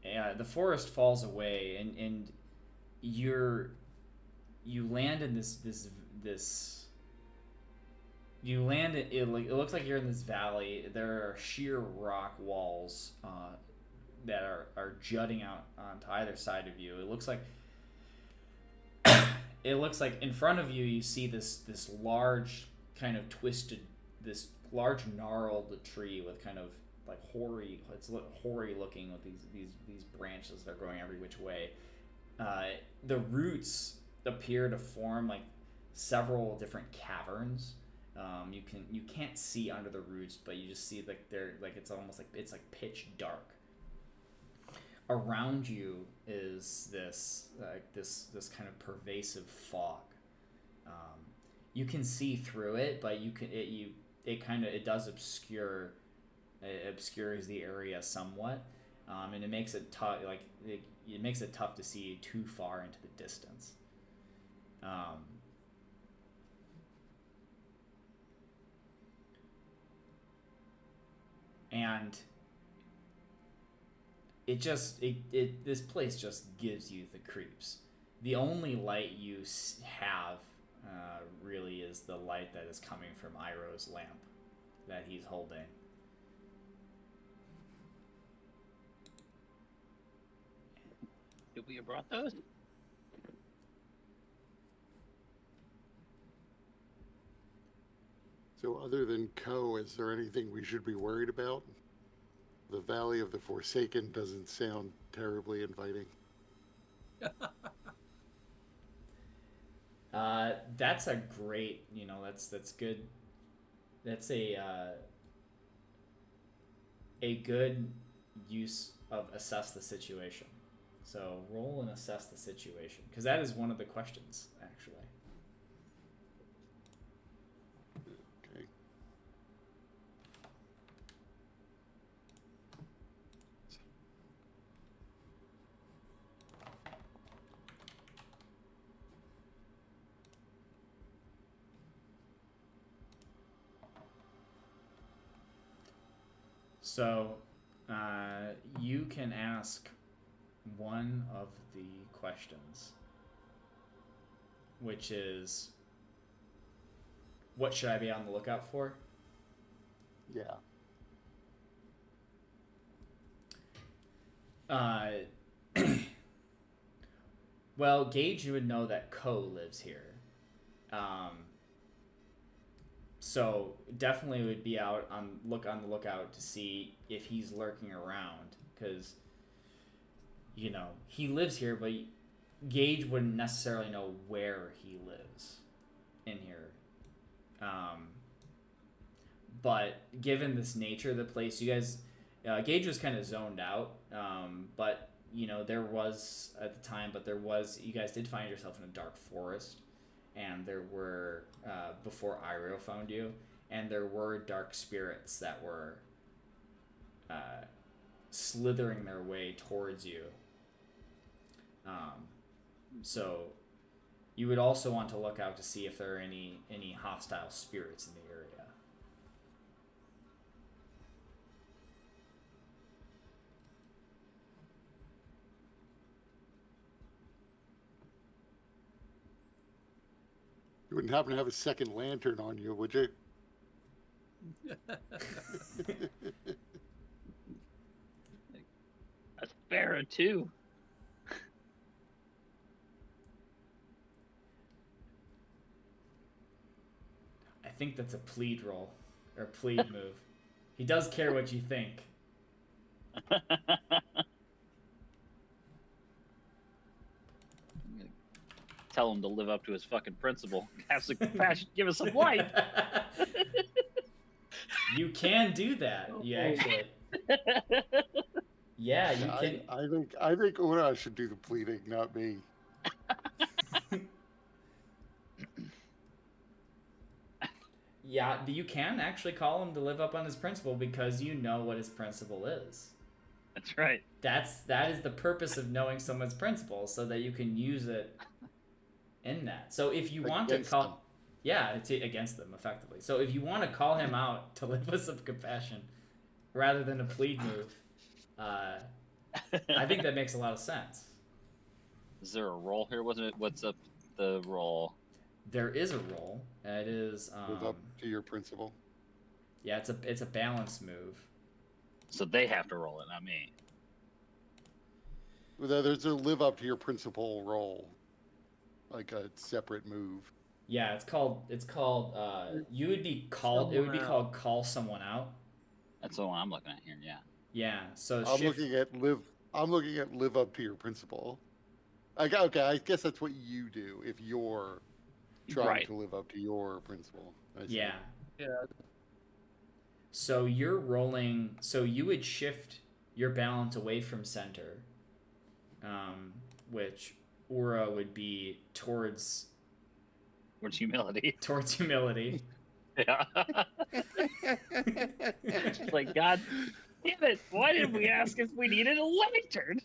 the forest falls away, and you land in this you land it looks like you're in this valley. There are sheer rock walls that are jutting out onto either side of you. It looks like in front of you you see this large kind of twisted, this large gnarled tree with kind of like hoary looking with these branches that are going every which way. The roots appear to form like several different caverns. You can't see under the roots, but you just see like they're like it's almost like it's like pitch dark. Around you is this kind of pervasive fog. You can see through it, but it does obscures the area somewhat, and it makes it tough. It makes it tough to see too far into the distance. And this place just gives you the creeps. The only light you have really is the light that is coming from Iroh's lamp that he's holding. Did we have brought those? So other than Ko, is there anything we should be worried about? The Valley of the Forsaken doesn't sound terribly inviting. That's a great, that's good. That's a good use of assess the situation. So roll and assess the situation, because that is one of the questions actually. Okay. So you can ask one of the questions, which is, what should I be on the lookout for? Yeah. Well, Gage, you would know that Ko lives here. So definitely would be out on the lookout to see if he's lurking around, because he lives here, but Gage wouldn't necessarily know where he lives in here. But given this nature of the place, you guys, Gage was kind of zoned out. But there was at the time, you guys did find yourself in a dark forest, and there were before Iroh found you, and there were dark spirits that were slithering their way towards you. So you would also want to look out to see if there are any hostile spirits in the area. You wouldn't happen to have a second lantern on you, would you? A sparrow too. I think that's a plead roll or plead move. He does care what you think. Tell him to live up to his fucking principle. Have some compassion. Give us some light. You can do that. You actually. Yeah, you can. I think Ura should do the pleading, not me. Yeah, you can actually call him to live up on his principle because you know what his principle is. That's right. That is the purpose of knowing someone's principle, so that you can use it in that. So if you want to call, them. yeah, against them effectively. So if you want to call him out to live with some compassion, rather than a plead move, I think that makes a lot of sense. Is there a roll here? What's up the roll? There is a roll. It is Live up to your principle. yeah, it's a balance move. So they have to roll it, not me. There's a live up to your principle roll, like a separate move. Yeah, it's called you would be called, it would be called call someone out. That's the one I'm looking at here. Yeah. Yeah, so I'm looking at live up to your principle. Okay, I guess that's what you do if you're trying to live up to your principle. Yeah. Yeah. So you're rolling. So you would shift your balance away from center, which Ura would be towards humility. Towards humility. Yeah. It's like, God damn it! Why didn't we ask if we needed a lantern?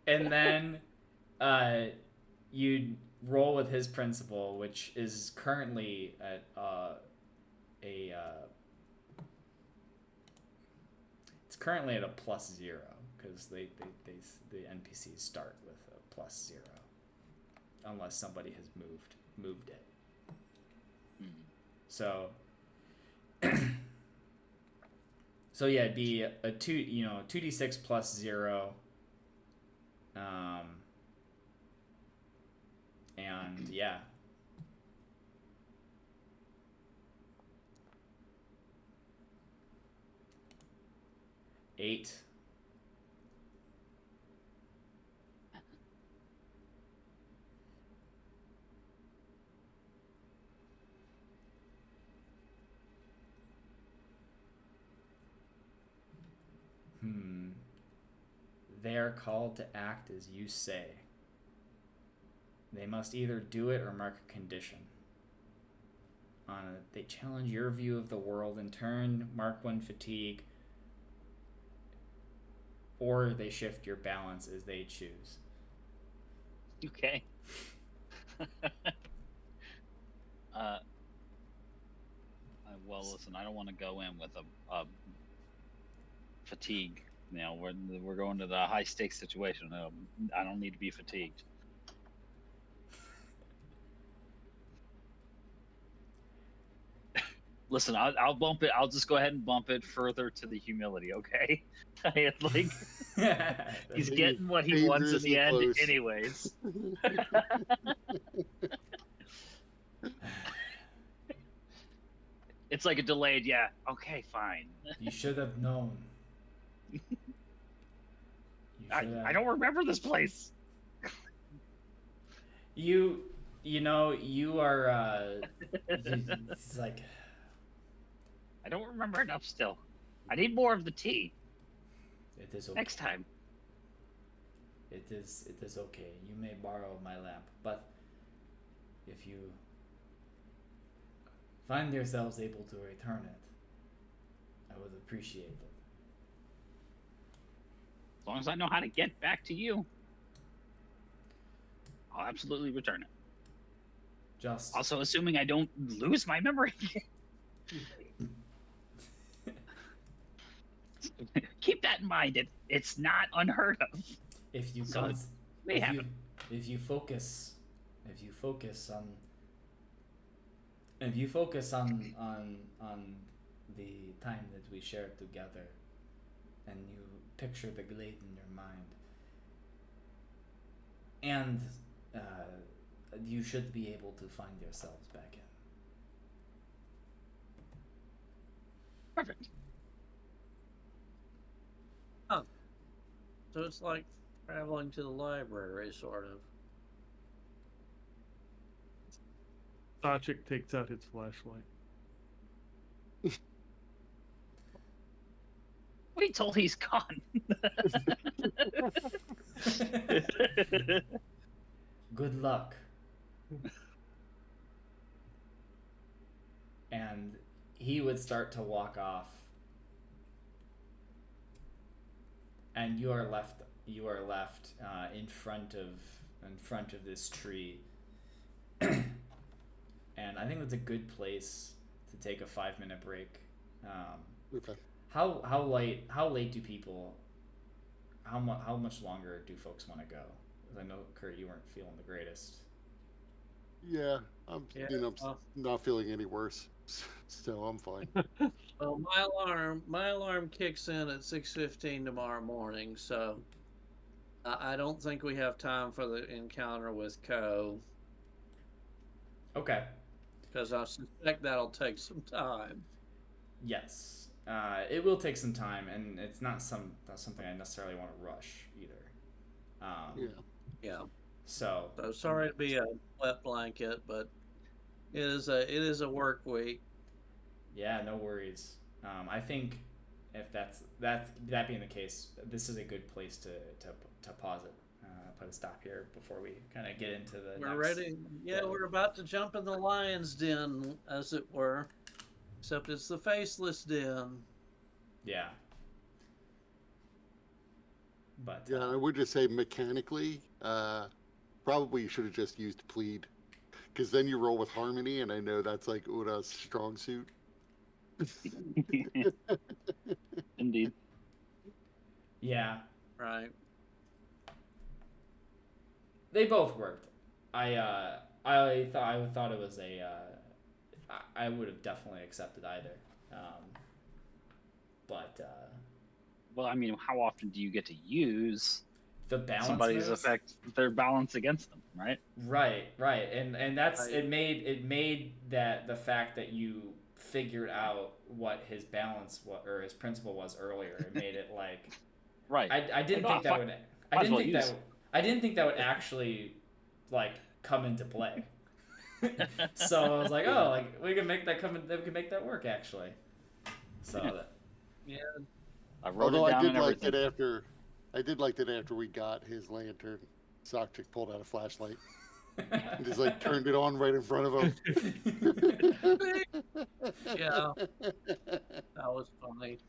And then, you'd roll with his principle, which is currently at it's currently at a +0 because the NPCs start with a +0 unless somebody has moved it. Mm-hmm. So so yeah, it'd be a 2d6 +0. And yeah. Eight. They are called to act as you say. They must either do it or mark a condition. On it, they challenge your view of the world in turn, mark one fatigue, or they shift your balance as they choose. Okay. Well, listen, I don't want to go in with a fatigue. You know, we're going to the high stakes situation. I don't need to be fatigued. Listen, I'll bump it. I'll just go ahead and bump it further to the humility. Okay, like he's getting what he wants in the end, Dangerously close. anyways. It's like a delayed. Yeah. Okay. Fine. You should have known. You I should don't remember this place. You know, you are. It's like I don't remember enough still. I need more of the tea it is okay. next time. It is okay. You may borrow my lamp, but if you find yourselves able to return it, I would appreciate it. As long as I know how to get back to you, I'll absolutely return it. Just Also, assuming I don't lose my memory. Keep that in mind. It's not unheard of. if you So cons- may if you happen. if you focus on the time that we shared together, and you picture the glade in your mind, and you should be able to find yourselves back in. Perfect. So it's like traveling to the library, sort of. Sachik takes out his flashlight. Wait till he's gone. Good luck. And he would start to walk off, and you are left in front of this tree. And I think that's a good place to take a 5-minute break. Okay. How late do people? How much longer do folks want to go? 'Cause I know, Kurt, you weren't feeling the greatest. Yeah, I'm Yeah, not feeling any worse, so I'm fine. Well, my alarm kicks in at 6:15 tomorrow morning, so I don't think we have time for the encounter with Ko, Okay. because I suspect that'll take some time. Yes. It will take some time, and it's not something I necessarily want to rush either. Yeah. Yeah. So So sorry to be a wet blanket, but it is a work week. yeah, no worries. I think if that being the case, this is a good place to pause it, put a stop here before we kind of get into the. We're next. ready. Yeah, we're about to jump in the lion's den, as it were. Except it's the faceless den. Yeah. But Yeah, I would just say mechanically, probably you should have just used plead, because then you roll with harmony, and I know that's like Ura's strong suit. Indeed. yeah, Right. they both worked. I thought it was I would have definitely accepted either. But Well, I mean, how often do you get to use the balance somebody's moves? effect, their balance against them, right? Right, and that's Right. it made that the fact that you figured out what his balance or his principle was earlier. It made it like Right. I didn't Like, think that fuck, would I might as didn't well think use that I didn't think that would actually like come into play. So I was like, oh, like we can make that work actually. So that, Yeah. I wrote Although it I down did and like everything. I did like that after we got his lantern, Sachik pulled out a flashlight and just like turned it on right in front of him. Yeah. That was funny.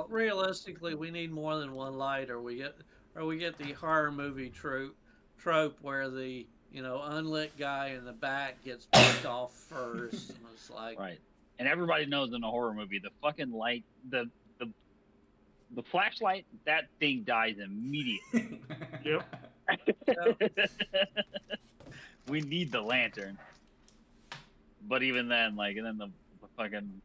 Realistically, we need more than one light, or we get the horror movie trope where the unlit guy in the back gets picked off first, and it's like, Right. And everybody knows in a horror movie, the fucking light, the flashlight, that thing dies immediately. Yep. We need the lantern. But even then, like, and then the fucking,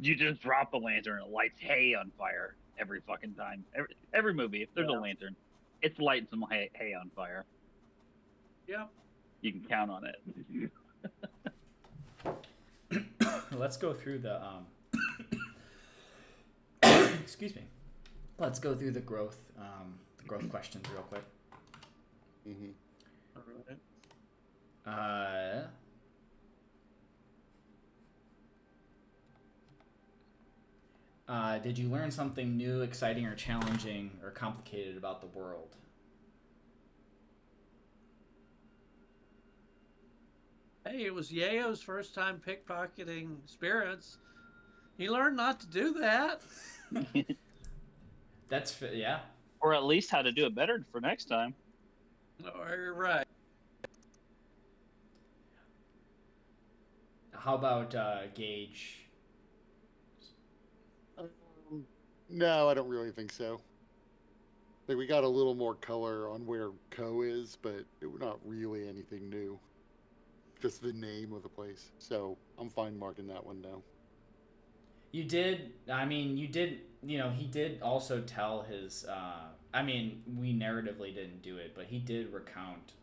you just drop the lantern and it lights hay on fire every fucking time. Every movie, if there's a lantern, it's lighting some hay on fire. Yep. You can count on it. Let's go through the excuse me. Let's go through the growth questions real quick. Mm-hmm. All right. Did you learn something new, exciting, or challenging, or complicated about the world? Hey, it was Yayo's first time pickpocketing spirits. He learned not to do that. Yeah. Or at least how to do it better for next time. Oh, you're right. How about Gage? No, I don't really think so. Like, we got a little more color on where Ko is, but it was not really anything new. Just the name of the place. So I'm fine marking that one down. He did also tell his, we narratively didn't do it, but he did recount,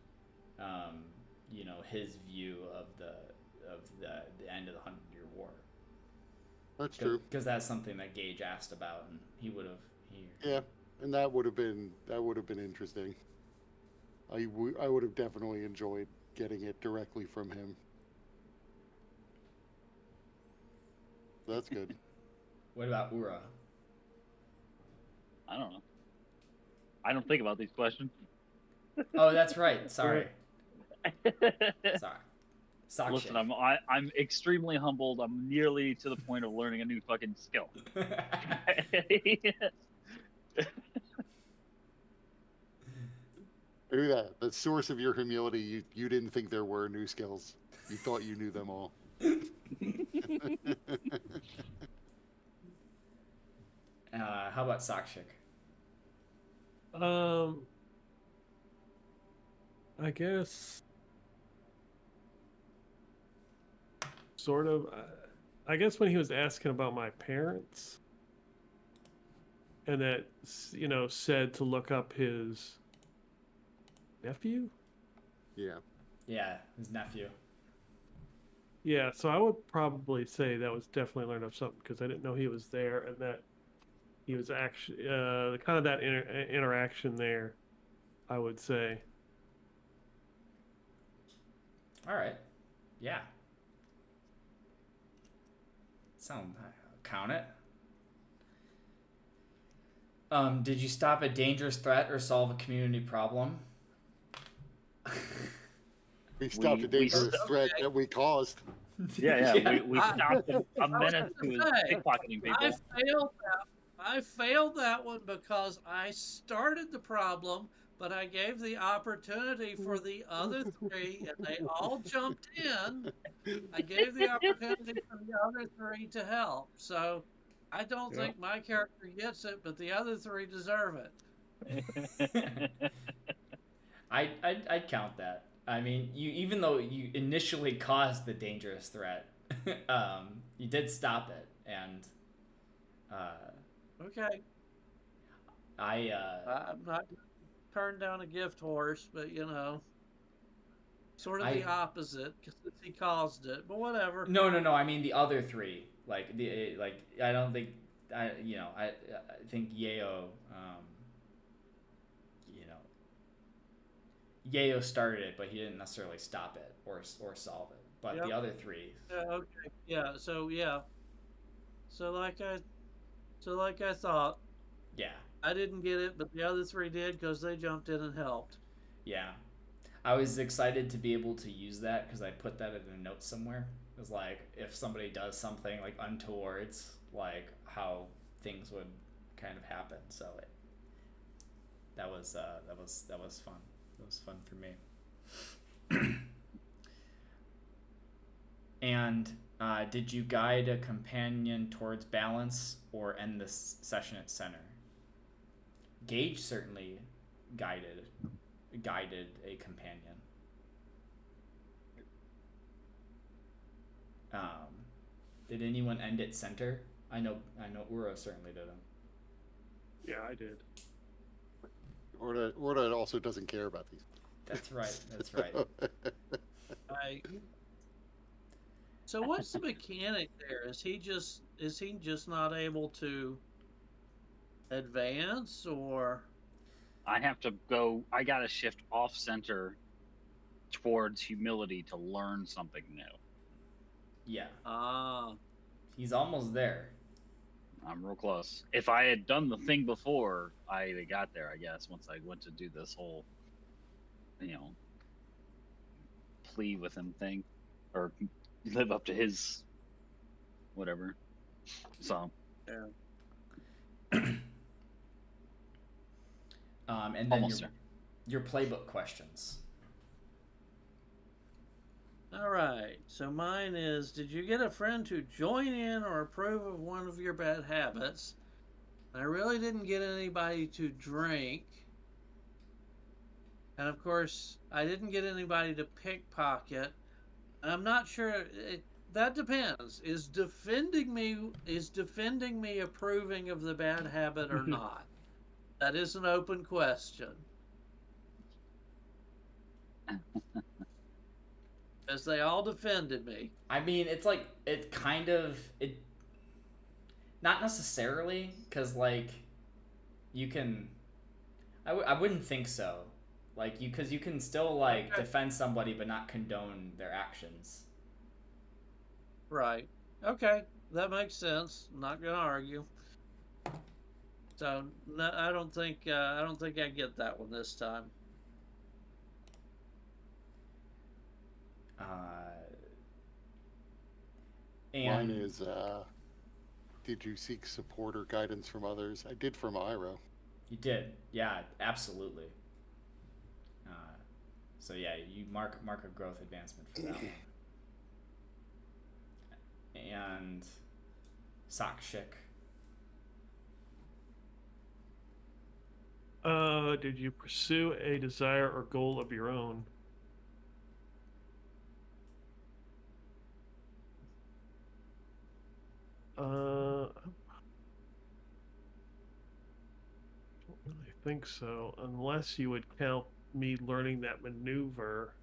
his view of the end of the 100-Year War. That's true. Because that's something that Gage asked about, and he would have. Yeah, and that would have been interesting. I would have definitely enjoyed getting it directly from him. That's good. What about Ura? I don't know. I don't think about these questions. Oh, that's right. Sorry. Sorry. Listen, I'm extremely humbled. I'm nearly to the point of learning a new fucking skill. Do that. The source of your humility, you didn't think there were new skills. You thought you knew them all. How about Sakshik? I guess sort of. I guess when he was asking about my parents, and that said to look up his nephew. Yeah. Yeah, his nephew. Yeah, so I would probably say that was definitely learned of something because I didn't know he was there and that he was actually kind of that interaction there. I would say. All right. Yeah. Count it. Did you stop a dangerous threat or solve a community problem? We stopped a dangerous threat that we caused. Yeah. We stopped a menace who was pickpocketing people. I failed that one because I started the problem, but I gave the opportunity for the other three, and they all jumped in. I gave the opportunity for the other three to help. So I don't think my character gets it, but the other three deserve it. I'd count that. I mean, even though you initially caused the dangerous threat, you did stop it, and okay. I'm not turned down a gift horse, but sort of the opposite because he caused it. But whatever. No. I mean the other three. I don't think I think Yayo. Yayo started it, but he didn't necessarily stop it or solve it. But the other three. Okay. Yeah. So like I thought. Yeah. I didn't get it, but the other three did because they jumped in and helped. Yeah. I was excited to be able to use that because I put that in a note somewhere. It was like if somebody does something like untowards, like how things would kind of happen. So that was fun. It was fun for me. And did you guide a companion towards balance or end this session at center? Gage certainly guided a companion. Did anyone end at center? I know Ura certainly didn't. Yeah, I did. Orda also doesn't care about these. That's right. That's right. So what's the mechanic there? Is he just not able to advance, or I have to go. I gotta shift off center towards humility to learn something new. Yeah. He's almost there. I'm real close. If I had done the thing before, I got there. I guess once I went to do this whole, plea with him thing, or live up to his whatever. So. Yeah. And then your playbook questions. All right. So mine is: did you get a friend to join in or approve of one of your bad habits? I really didn't get anybody to drink. And of course, I didn't get anybody to pickpocket. And I'm not sure. That depends. Is defending me approving of the bad habit or not? That is an open question. As they all defended me. I mean, it's like it not necessarily, because like you can. I wouldn't think so. Like because you can still like defend somebody but not condone their actions. Right. Okay, that makes sense. I'm not gonna argue. So no, I don't think I get that one this time. And Mine is, did you seek support or guidance from others? I did from Iroh. You did, yeah, absolutely. So yeah, you mark a growth advancement for that one. And Sakshik. Did you pursue a desire or goal of your own? I don't really think so, unless you would count me learning that maneuver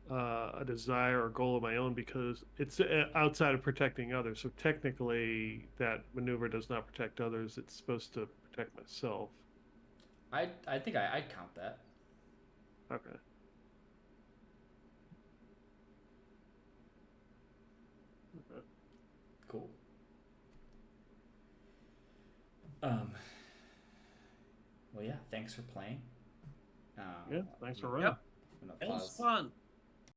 a desire or goal of my own, because it's outside of protecting others. So technically, that maneuver does not protect others. It's supposed to protect myself. I think I'd count that. Okay. Cool. Well, yeah. Thanks for playing. Yeah. Thanks for running. Yep. It was fun.